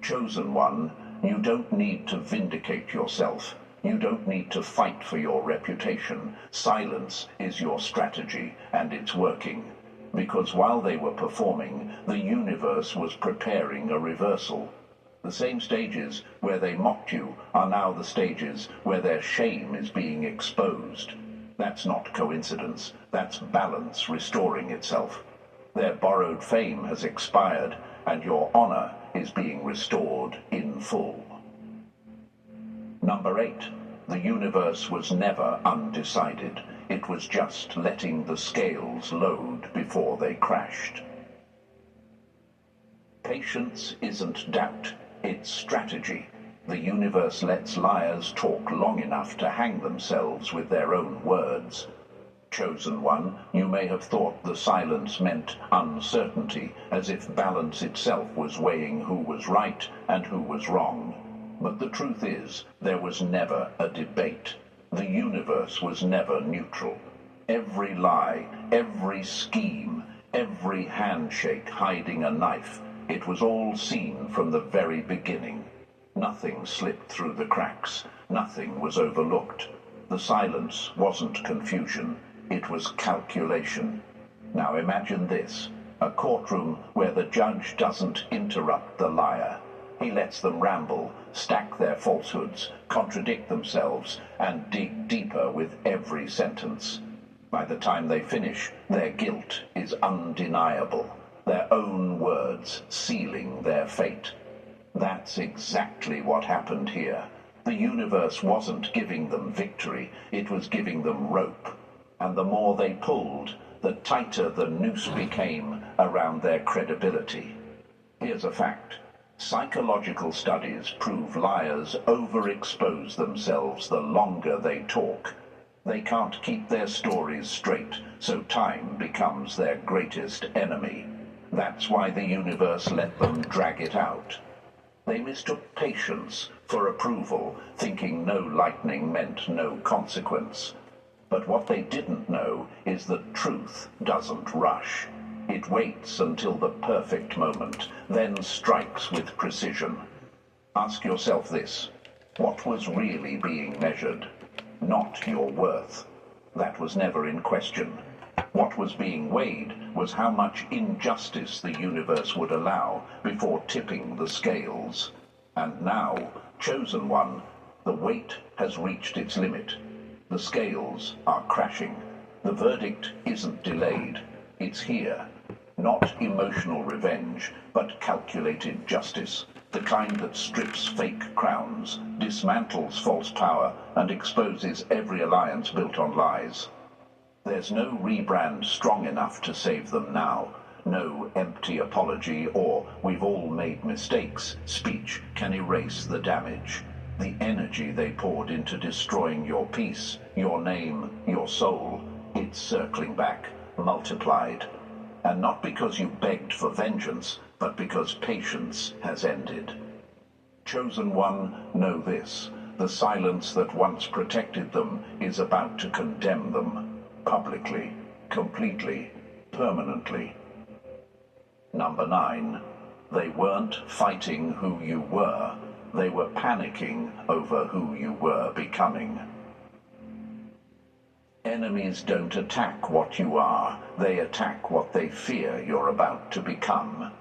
Chosen one, you don't need to vindicate yourself. You don't need to fight for your reputation. Silence is your strategy, and it's working. Because while they were performing, the universe was preparing a reversal. The same stages where they mocked you are now the stages where their shame is being exposed. That's not coincidence. That's balance restoring itself. Their borrowed fame has expired, and your honor is being restored in full. Number 8. The universe was never undecided. It was just letting the scales load before they crashed. Patience isn't doubt, it's strategy. The universe lets liars talk long enough to hang themselves with their own words. Chosen one, you may have thought the silence meant uncertainty, as if balance itself was weighing who was right and who was wrong. But the truth is, there was never a debate. The universe was never neutral. Every lie, every scheme, every handshake hiding a knife, it was all seen from the very beginning. Nothing slipped through the cracks. Nothing was overlooked. The silence wasn't confusion. It was calculation. Now imagine this, a courtroom where the judge doesn't interrupt the liar. He lets them ramble, stack their falsehoods, contradict themselves, and dig deeper with every sentence. By the time they finish, their guilt is undeniable, their own words sealing their fate. That's exactly what happened here. The universe wasn't giving them victory, it was giving them rope. And the more they pulled, the tighter the noose became around their credibility. Here's a fact. Psychological studies prove liars overexpose themselves the longer they talk. They can't keep their stories straight, so time becomes their greatest enemy. That's why the universe let them drag it out. They mistook patience for approval, thinking no lightning meant no consequence. But what they didn't know is that truth doesn't rush. It waits until the perfect moment, then strikes with precision. Ask yourself this: what was really being measured? Not your worth. That was never in question. What was being weighed was how much injustice the universe would allow before tipping the scales. And now, chosen one, the weight has reached its limit. The scales are crashing. The verdict isn't delayed. It's here. Not emotional revenge, but calculated justice. The kind that strips fake crowns, dismantles false power, and exposes every alliance built on lies. There's no rebrand strong enough to save them now. No empty apology or "we've all made mistakes" speech can erase the damage. The energy they poured into destroying your peace, your name, your soul, it's circling back, multiplied. And not because you begged for vengeance, but because patience has ended. Chosen one, know this: the silence that once protected them is about to condemn them, publicly, completely, permanently. Number 9. They weren't fighting who you were. They were panicking over who you were becoming. Enemies don't attack what you are. They attack what they fear you're about to become.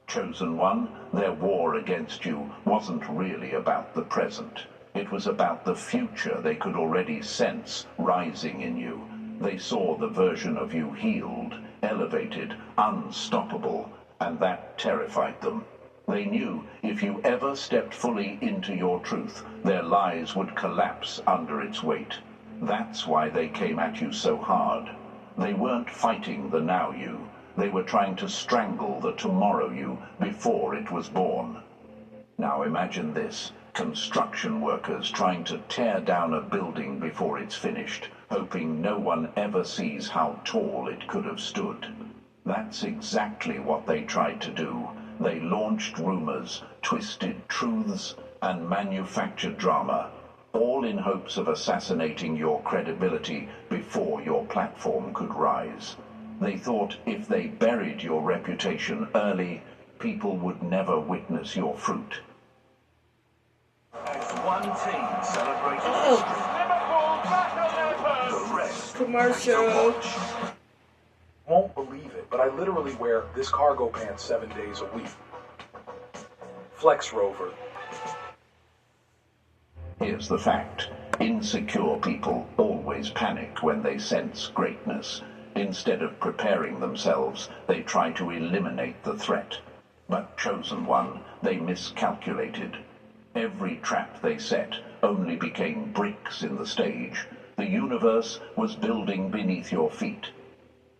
Chosen one, their war against you wasn't really about the present. It was about the future they could already sense rising in you. They saw the version of you healed, elevated, unstoppable, and that terrified them. They knew if you ever stepped fully into your truth, their lies would collapse under its weight. That's why they came at you so hard. They weren't fighting the now you. They were trying to strangle the tomorrow you before it was born. Now imagine this: construction workers trying to tear down a building before it's finished, hoping no one ever sees how tall it could have stood. That's exactly what they tried to do. They launched rumors, twisted truths, and manufactured drama, all in hopes of assassinating your credibility before your platform could rise. They thought if they buried your reputation early, people would never witness your fruit. One team celebrating Oh, Liverpool back on their the boat. rest. commercial. Won't believe it, but I literally wear this cargo pants 7 days a week. Flex Rover. Here's the fact. Insecure people always panic when they sense greatness. Instead of preparing themselves, they try to eliminate the threat. But Chosen One, they miscalculated. Every trap they set only became bricks in the stage. The universe was building beneath your feet.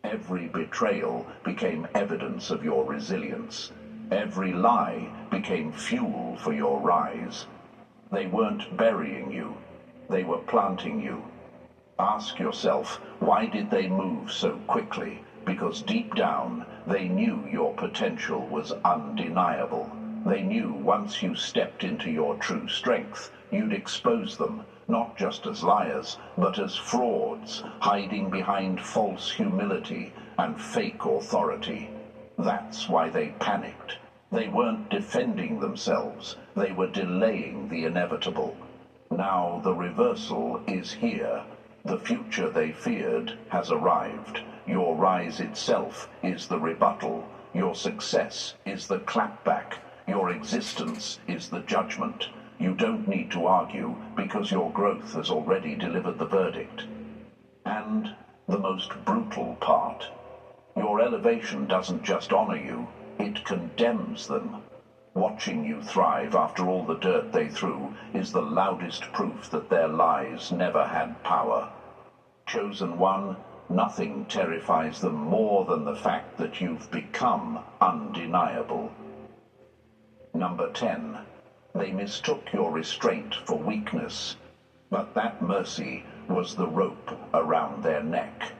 Every betrayal became evidence of your resilience. Every lie became fuel for your rise. They weren't burying you, they were planting you. Ask yourself, why did they move so quickly? Because deep down, they knew your potential was undeniable. They knew once you stepped into your true strength, you'd expose them, not just as liars, but as frauds, hiding behind false humility and fake authority. That's why they panicked. They weren't defending themselves, they were delaying the inevitable. Now the reversal is here. The future they feared has arrived. Your rise itself is the rebuttal. Your success is the clapback. Your existence is the judgment. You don't need to argue because your growth has already delivered the verdict. And the most brutal part, your elevation doesn't just honor you, it condemns them. Watching you thrive after all the dirt they threw is the loudest proof that their lies never had power. Chosen One, nothing terrifies them more than the fact that you've become undeniable. Number 10. They mistook your restraint for weakness, but that mercy was the rope around their neck.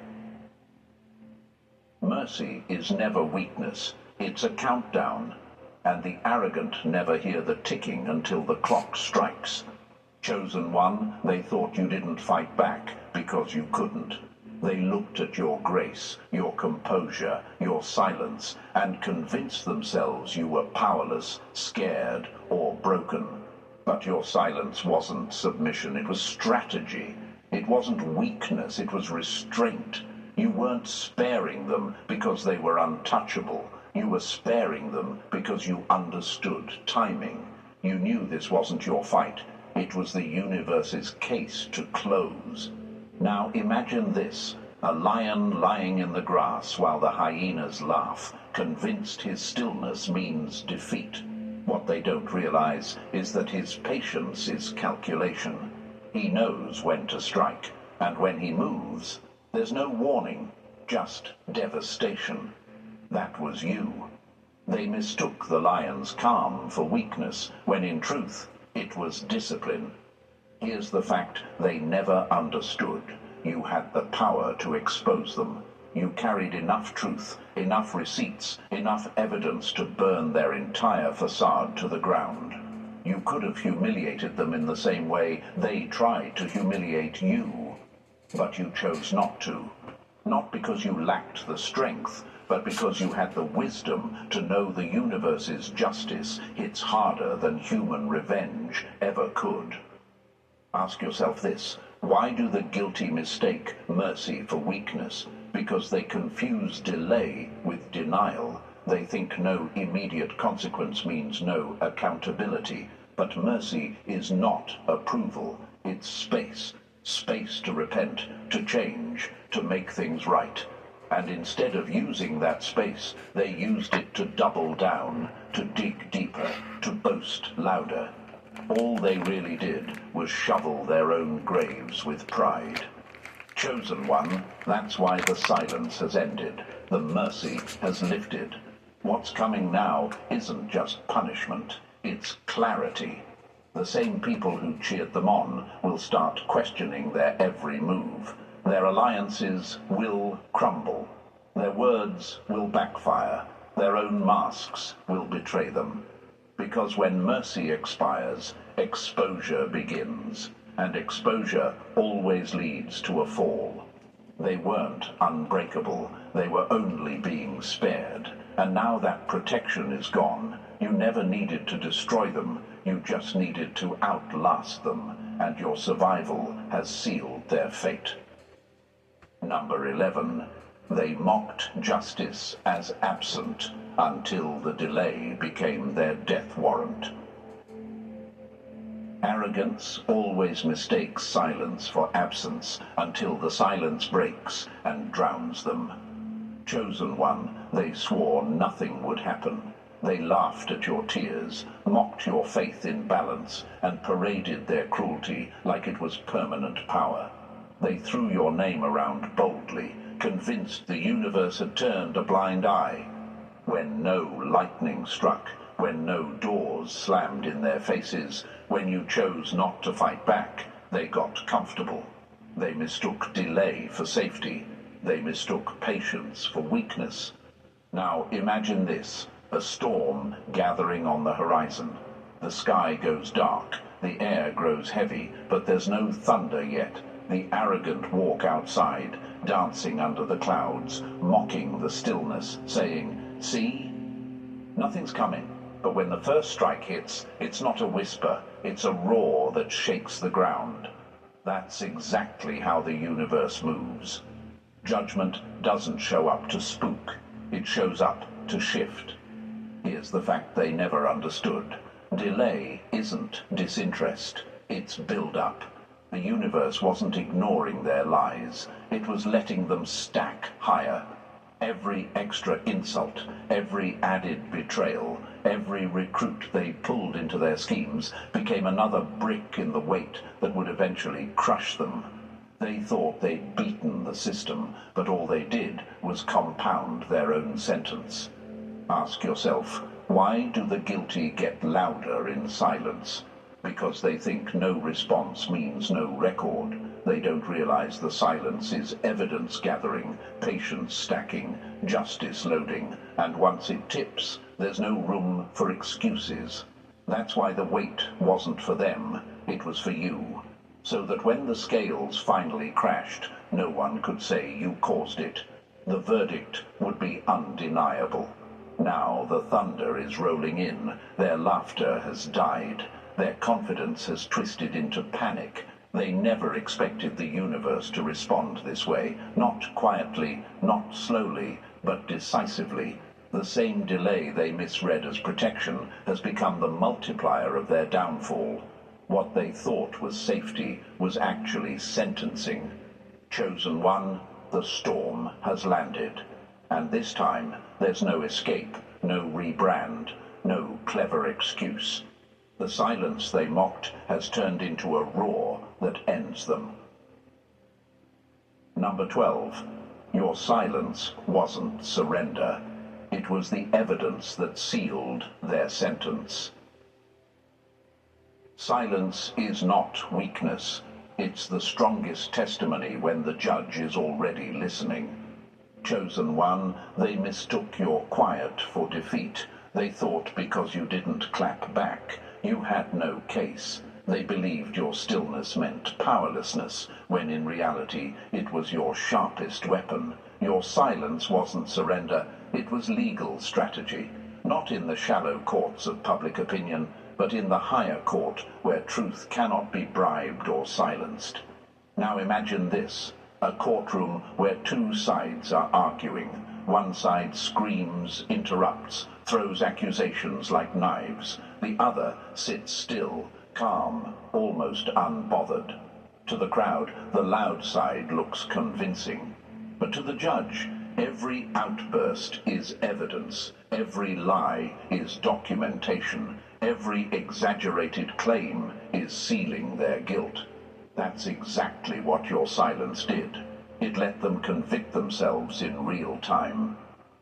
Mercy is never weakness, it's a countdown, and the arrogant never hear the ticking until the clock strikes. Chosen One, they thought you didn't fight back because you couldn't. They looked at your grace, your composure, your silence, and convinced themselves you were powerless, scared, or broken. But your silence wasn't submission, it was strategy. It wasn't weakness, it was restraint. You weren't sparing them because they were untouchable. You were sparing them because you understood timing. You knew this wasn't your fight. It was the universe's case to close. Now imagine this, a lion lying in the grass while the hyenas laugh, convinced his stillness means defeat. What they don't realize is that his patience is calculation. He knows when to strike, and when he moves, there's no warning, just devastation. That was you. They mistook the lion's calm for weakness, when in truth, it was discipline. Here's the fact they never understood. You had the power to expose them. You carried enough truth, enough receipts, enough evidence to burn their entire facade to the ground. You could have humiliated them in the same way they tried to humiliate you. But you chose not to. Not because you lacked the strength, but because you had the wisdom to know the universe's justice hits harder than human revenge ever could. Ask yourself this, why do the guilty mistake mercy for weakness? Because they confuse delay with denial. They think no immediate consequence means no accountability. But mercy is not approval, it's space. Space to repent, to change, to make things right. And instead of using that space, they used it to double down, to dig deeper, to boast louder. All they really did was shovel their own graves with pride. Chosen One, that's why the silence has ended. The mercy has lifted. What's coming now isn't just punishment, it's clarity. The same people who cheered them on will start questioning their every move. Their alliances will crumble. Their words will backfire. Their own masks will betray them. Because when mercy expires, exposure begins. And exposure always leads to a fall. They weren't unbreakable. They were only being spared. And now that protection is gone, you never needed to destroy them, you just needed to outlast them, and your survival has sealed their fate. Number 11. They mocked justice as absent until the delay became their death warrant. Arrogance always mistakes silence for absence until the silence breaks and drowns them. Chosen one, they swore nothing would happen. They laughed at your tears, mocked your faith in balance, and paraded their cruelty like it was permanent power. They threw your name around boldly, convinced the universe had turned a blind eye. When no lightning struck, when no doors slammed in their faces, when you chose not to fight back, they got comfortable. They mistook delay for safety. They mistook patience for weakness. Now imagine this, a storm gathering on the horizon. The sky goes dark, the air grows heavy, but there's no thunder yet. The arrogant walk outside, dancing under the clouds, mocking the stillness, saying, "See? Nothing's coming." But when the first strike hits, it's not a whisper, it's a roar that shakes the ground. That's exactly how the universe moves. Judgment doesn't show up to spook, it shows up to shift. Here's the fact they never understood. Delay isn't disinterest, it's build-up. The universe wasn't ignoring their lies, it was letting them stack higher. Every extra insult, every added betrayal, every recruit they pulled into their schemes became another brick in the weight that would eventually crush them. They thought they'd beaten the system, but all they did was compound their own sentence. Ask yourself, why do the guilty get louder in silence? Because they think no response means no record. They don't realize the silence is evidence gathering, patience stacking, justice loading, and once it tips, there's no room for excuses. That's why the weight wasn't for them, it was for you. So that when the scales finally crashed, no one could say you caused it. The verdict would be undeniable. Now the thunder is rolling in, their laughter has died, their confidence has twisted into panic. They never expected the universe to respond this way, not quietly, not slowly, but decisively. The same delay they misread as protection has become the multiplier of their downfall. What they thought was safety was actually sentencing. Chosen one, the storm has landed. And this time, there's no escape, no rebrand, no clever excuse. The silence they mocked has turned into a roar that ends them. Number 12. Your silence wasn't surrender. It was the evidence that sealed their sentence. Silence is not weakness. It's the strongest testimony when the judge is already listening. Chosen one, they mistook your quiet for defeat. They thought because you didn't clap back, you had no case. They believed your stillness meant powerlessness, when in reality it was your sharpest weapon. Your silence wasn't surrender, it was legal strategy. Not in the shallow courts of public opinion, but in the higher court where truth cannot be bribed or silenced. Now imagine this, a courtroom where two sides are arguing. One side screams, interrupts, throws accusations like knives. The other sits still, calm, almost unbothered. To the crowd, the loud side looks convincing. But to the judge, every outburst is evidence. Every lie is documentation. Every exaggerated claim is sealing their guilt. That's exactly what your silence did. It let them convict themselves in real time.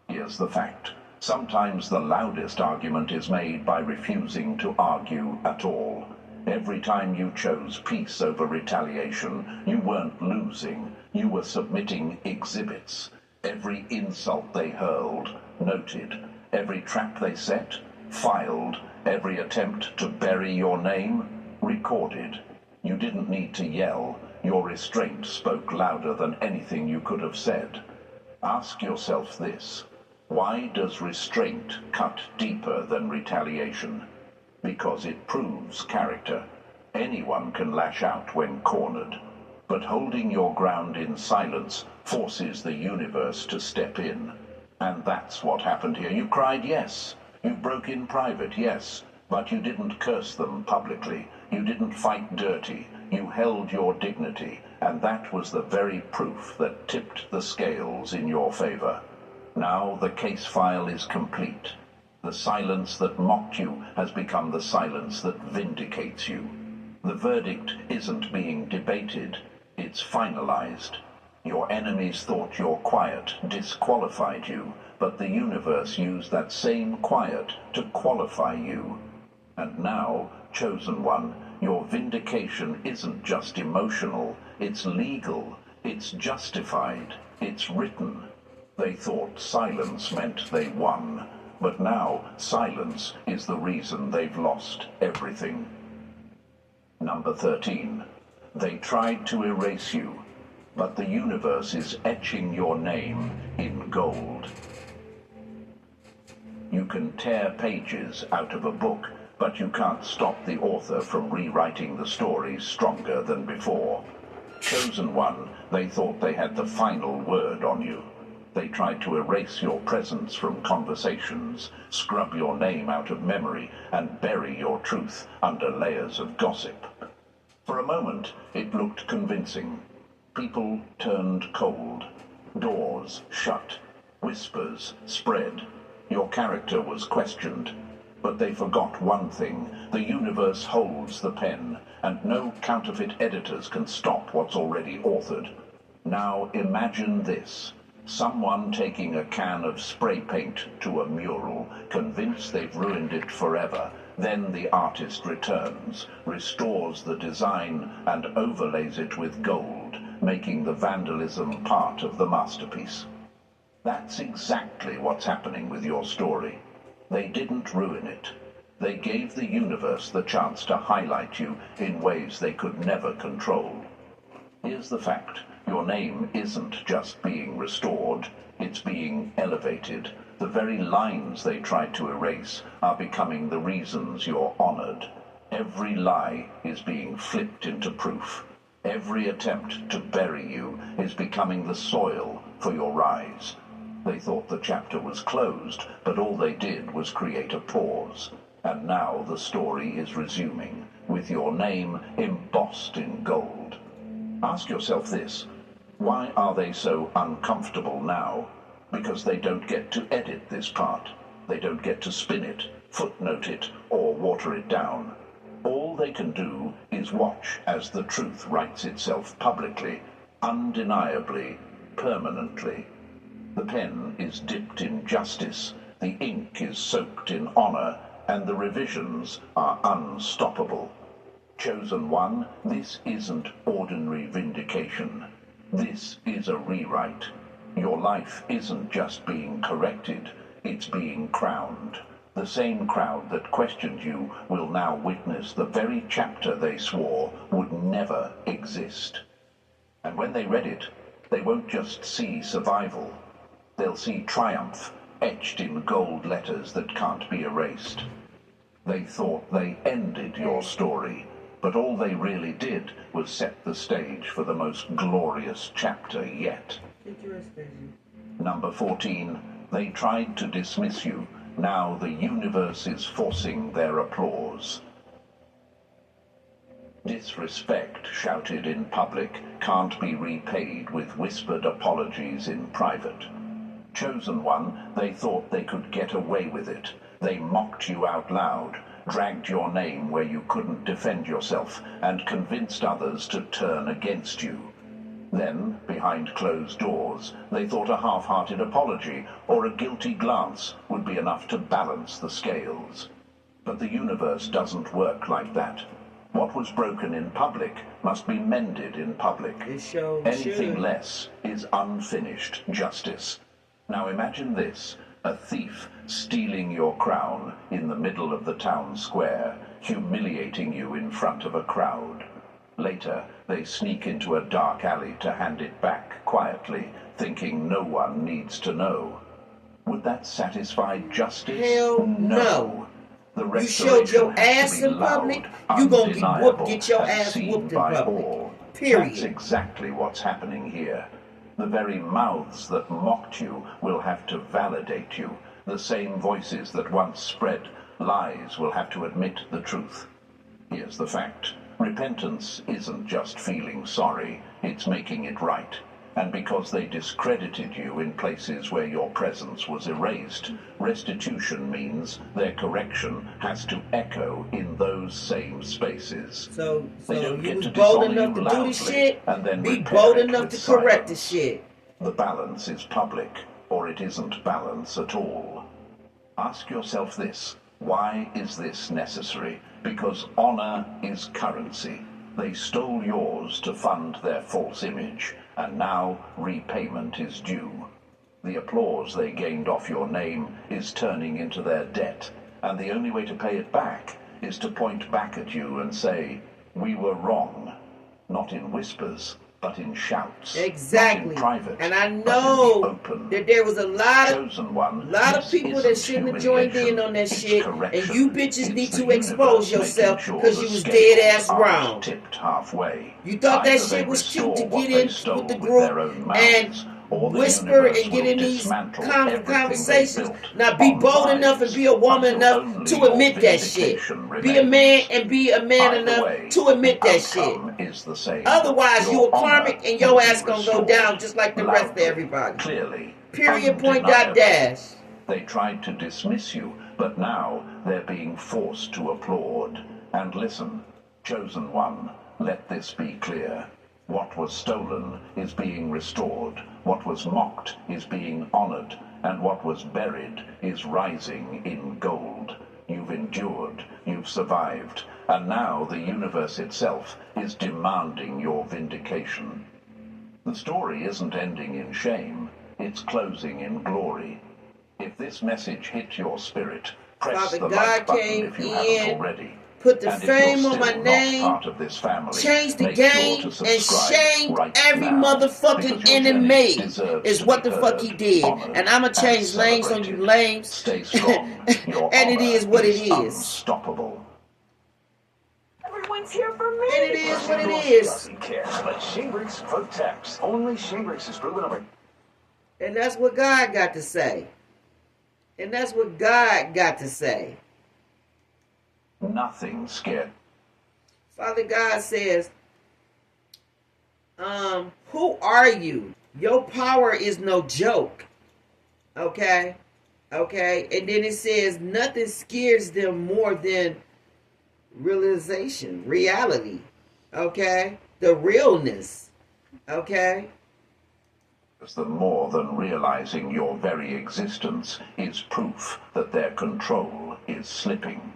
Here's the fact. Sometimes the loudest argument is made by refusing to argue at all. Every time you chose peace over retaliation, you weren't losing, you were submitting exhibits. Every insult they hurled, noted. Every trap they set, filed. Every attempt to bury your name, recorded. You didn't need to yell. Your restraint spoke louder than anything you could have said. Ask yourself this. Why does restraint cut deeper than retaliation? Because it proves character. Anyone can lash out when cornered, but holding your ground in silence forces the universe to step in. And that's what happened here. You cried, yes. You broke in private, yes. But you didn't curse them publicly. You didn't fight dirty. You held your dignity. And that was the very proof that tipped the scales in your favor. Now the case file is complete. The silence that mocked you has become the silence that vindicates you. The verdict isn't being debated. It's finalized. Your enemies thought your quiet disqualified you, but the universe used that same quiet to qualify you. And now, Chosen One, your vindication isn't just emotional, it's legal, it's justified, it's written. They thought silence meant they won, but now silence is the reason they've lost everything. Number 13. They tried to erase you, but the universe is etching your name in gold. You can tear pages out of a book, but you can't stop the author from rewriting the story stronger than before. Chosen One, they thought they had the final word on you. They tried to erase your presence from conversations, scrub your name out of memory, and bury your truth under layers of gossip. For a moment, it looked convincing. People turned cold. Doors shut. Whispers spread. Your character was questioned. But they forgot one thing. The universe holds the pen, and no counterfeit editors can stop what's already authored. Now imagine this. Someone taking a can of spray paint to a mural, convinced they've ruined it forever. Then the artist returns, restores the design, and overlays it with gold, making the vandalism part of the masterpiece. That's exactly what's happening with your story. They didn't ruin it. They gave the universe the chance to highlight you in ways they could never control. Here's the fact. Your name isn't just being restored, it's being elevated. The very lines they tried to erase are becoming the reasons you're honored. Every lie is being flipped into proof. Every attempt to bury you is becoming the soil for your rise. They thought the chapter was closed, but all they did was create a pause. And now the story is resuming, with your name embossed in gold. Ask yourself this. Why are they so uncomfortable now? Because they don't get to edit this part. They don't get to spin it, footnote it, or water it down. All they can do is watch as the truth writes itself publicly, undeniably, permanently. The pen is dipped in justice, the ink is soaked in honor, and the revisions are unstoppable. Chosen One, this isn't ordinary vindication. This is a rewrite. Your life isn't just being corrected, it's being crowned. The same crowd that questioned you will now witness the very chapter they swore would never exist. And when they read it, they won't just see survival. They'll see triumph etched in gold letters that can't be erased. They thought they ended your story, but all they really did was set the stage for the most glorious chapter yet. Number 14, they tried to dismiss you. Now the universe is forcing their applause. Disrespect shouted in public can't be repaid with whispered apologies in private. Chosen One, they thought they could get away with it. They mocked you out loud, dragged your name where you couldn't defend yourself, and convinced others to turn against you. Then, behind closed doors, they thought a half-hearted apology or a guilty glance would be enough to balance the scales. But the universe doesn't work like that. What was broken in public must be mended in public. Anything less is unfinished justice. Now imagine this, a thief stealing your crown in the middle of the town square, humiliating you in front of a crowd. Later, they sneak into a dark alley to hand it back quietly, thinking no one needs to know. Would that satisfy justice? Hell no. The You showed your restoration has ass to be in public, loud, you gonna get undeniable, get your and ass seen whooped in by public. all. Period. That's exactly what's happening here. The very mouths that mocked you will have to validate you. The same voices that once spread lies will have to admit the truth. Here's the fact. Repentance isn't just feeling sorry, it's making it right. And because they discredited you in places where your presence was erased, restitution means their correction has to echo in those same spaces. So They don't you get was to bold dishonor enough you to do the loudly shit, and then be repair bold it enough with to correct the silence. shit. The balance is public, or it isn't balance at all. Ask yourself this. Why is this necessary? Because honor is currency. They stole yours to fund their false image, and now repayment is due. The applause they gained off your name is turning into their debt, and the only way to pay it back is to point back at you and say, "We were wrong," not in whispers, but in shouts. Exactly. Not in private, And I but in the know open. that there was a lot Chosen one, of people that shouldn't have joined in on that shit, and you bitches need to expose yourself because you was dead ass wrong. Tipped halfway. You thought that Either shit they was cute restore to what get they in stole with the with their group own and mouths, or the whisper universe and get will in these dismantle everything they conversations. built Now be on bold lies enough and be a woman until enough only to your admit that shit. vindication Be a man remains. and be a man Either enough way, to admit the that shit. outcome is the same. Otherwise, you Your a karmic honor and your will be ass gonna go restored down just like the rest of loudly, everybody. Clearly, Period, point, dot, undeniably. dash. They tried to dismiss you, but now they're being forced to applaud. And listen, chosen one, let this be clear. What was stolen is being restored. What was mocked is being honored. And what was buried is rising in gold. You've endured, you've survived, and now the universe itself is demanding your vindication. The story isn't ending in shame, it's closing in glory. If this message hit your spirit, press Father the God like button came if you in, haven't already. put the And if you're fame on still my not name, part of this family, changed the make sure game, to and subscribe shamed right every now, motherfucking because your journey enemy deserves is to what be the fuck heard, he did. honored, And I'ma and change lanes on you celebrated. lames. Stay strong. Your And it honor is what it is. unstoppable. Everyone's here for me. And it is what it is. Doesn't care, but Shingrix protects. Only Shingrix is proven over. And that's what God got to say. And that's what God got to say. Nothing scared. Father God says, who are you? Your power is no joke. Okay? Okay? And then it says, nothing scares them more than realization, reality. Okay? The realness. Okay? The more than realizing your very existence is proof that their control is slipping.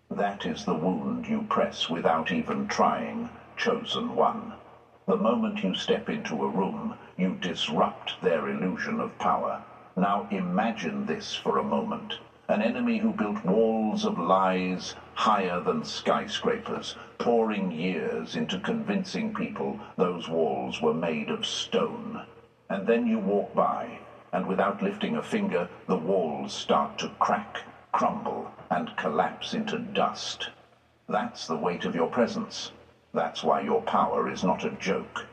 That is the wound you press without even trying, chosen one. The moment you step into a room, you disrupt their illusion of power. Now imagine this for a moment. An enemy who built walls of lies higher than skyscrapers, pouring years into convincing people those walls were made of stone. And then you walk by, and without lifting a finger, the walls start to crack, crumble, and collapse into dust. That's the weight of your presence. That's why your power is not a joke.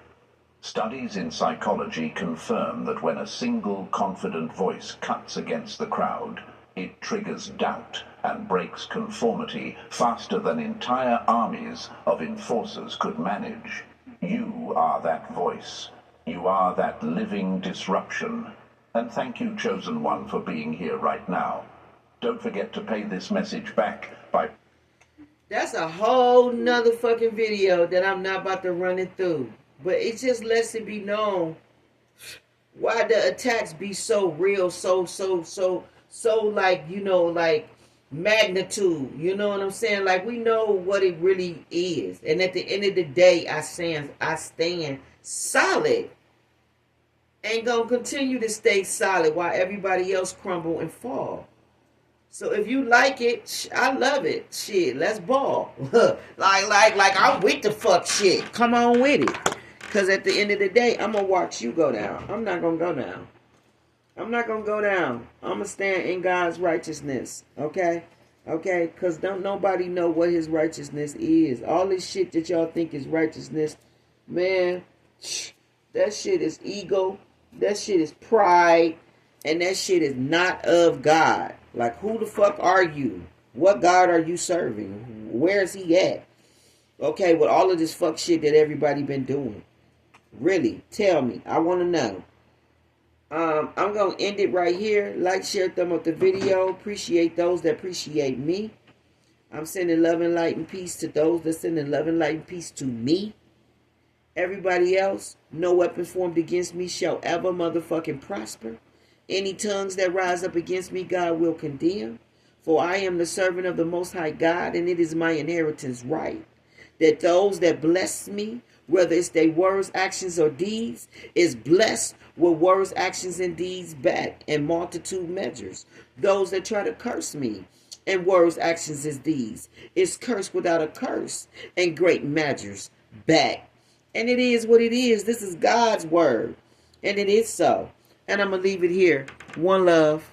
Studies in psychology confirm that when a single confident voice cuts against the crowd, it triggers doubt and breaks conformity faster than entire armies of enforcers could manage. You are that voice. You are that living disruption. And thank you, chosen one, for being here right now. Don't forget to pay this message back by... That's a whole nother fucking video that I'm not about to run it through. But it just lets it be known why the attacks be so real, so like, you know, like magnitude. You know what I'm saying? Like, we know what it really is. And at the end of the day, I stand solid. And gonna continue to stay solid while everybody else crumble and fall. So if you like it, I love it. Shit, let's ball. like I'm with the fuck shit. Come on with it. Cause at the end of the day, I'm gonna watch you go down. I'm not gonna go down. I'm not going to go down. I'm going to stand in God's righteousness. Okay? Okay? Because don't nobody know what his righteousness is. All this shit that y'all think is righteousness, man, that shit is ego. That shit is pride. And that shit is not of God. Like, who the fuck are you? What God are you serving? Where is he at? Okay, with all of this fuck shit that everybody been doing. Really, tell me. I want to know. I'm going to end it right here. Like, share, thumb up the video. Appreciate those that appreciate me. I'm sending love and light and peace to those that sending love and light and peace to me. Everybody else, no weapon formed against me shall ever motherfucking prosper. Any tongues that rise up against me, God will condemn. For I am the servant of the Most High God, and it is my inheritance right that those that bless me, whether it's their words, actions, or deeds, is blessed with words, actions, and deeds back in multitude measures. Those that try to curse me and words, actions, and deeds is cursed without a curse and great measures back. And it is what it is. This is God's word. And it is so. And I'm going to leave it here. One love.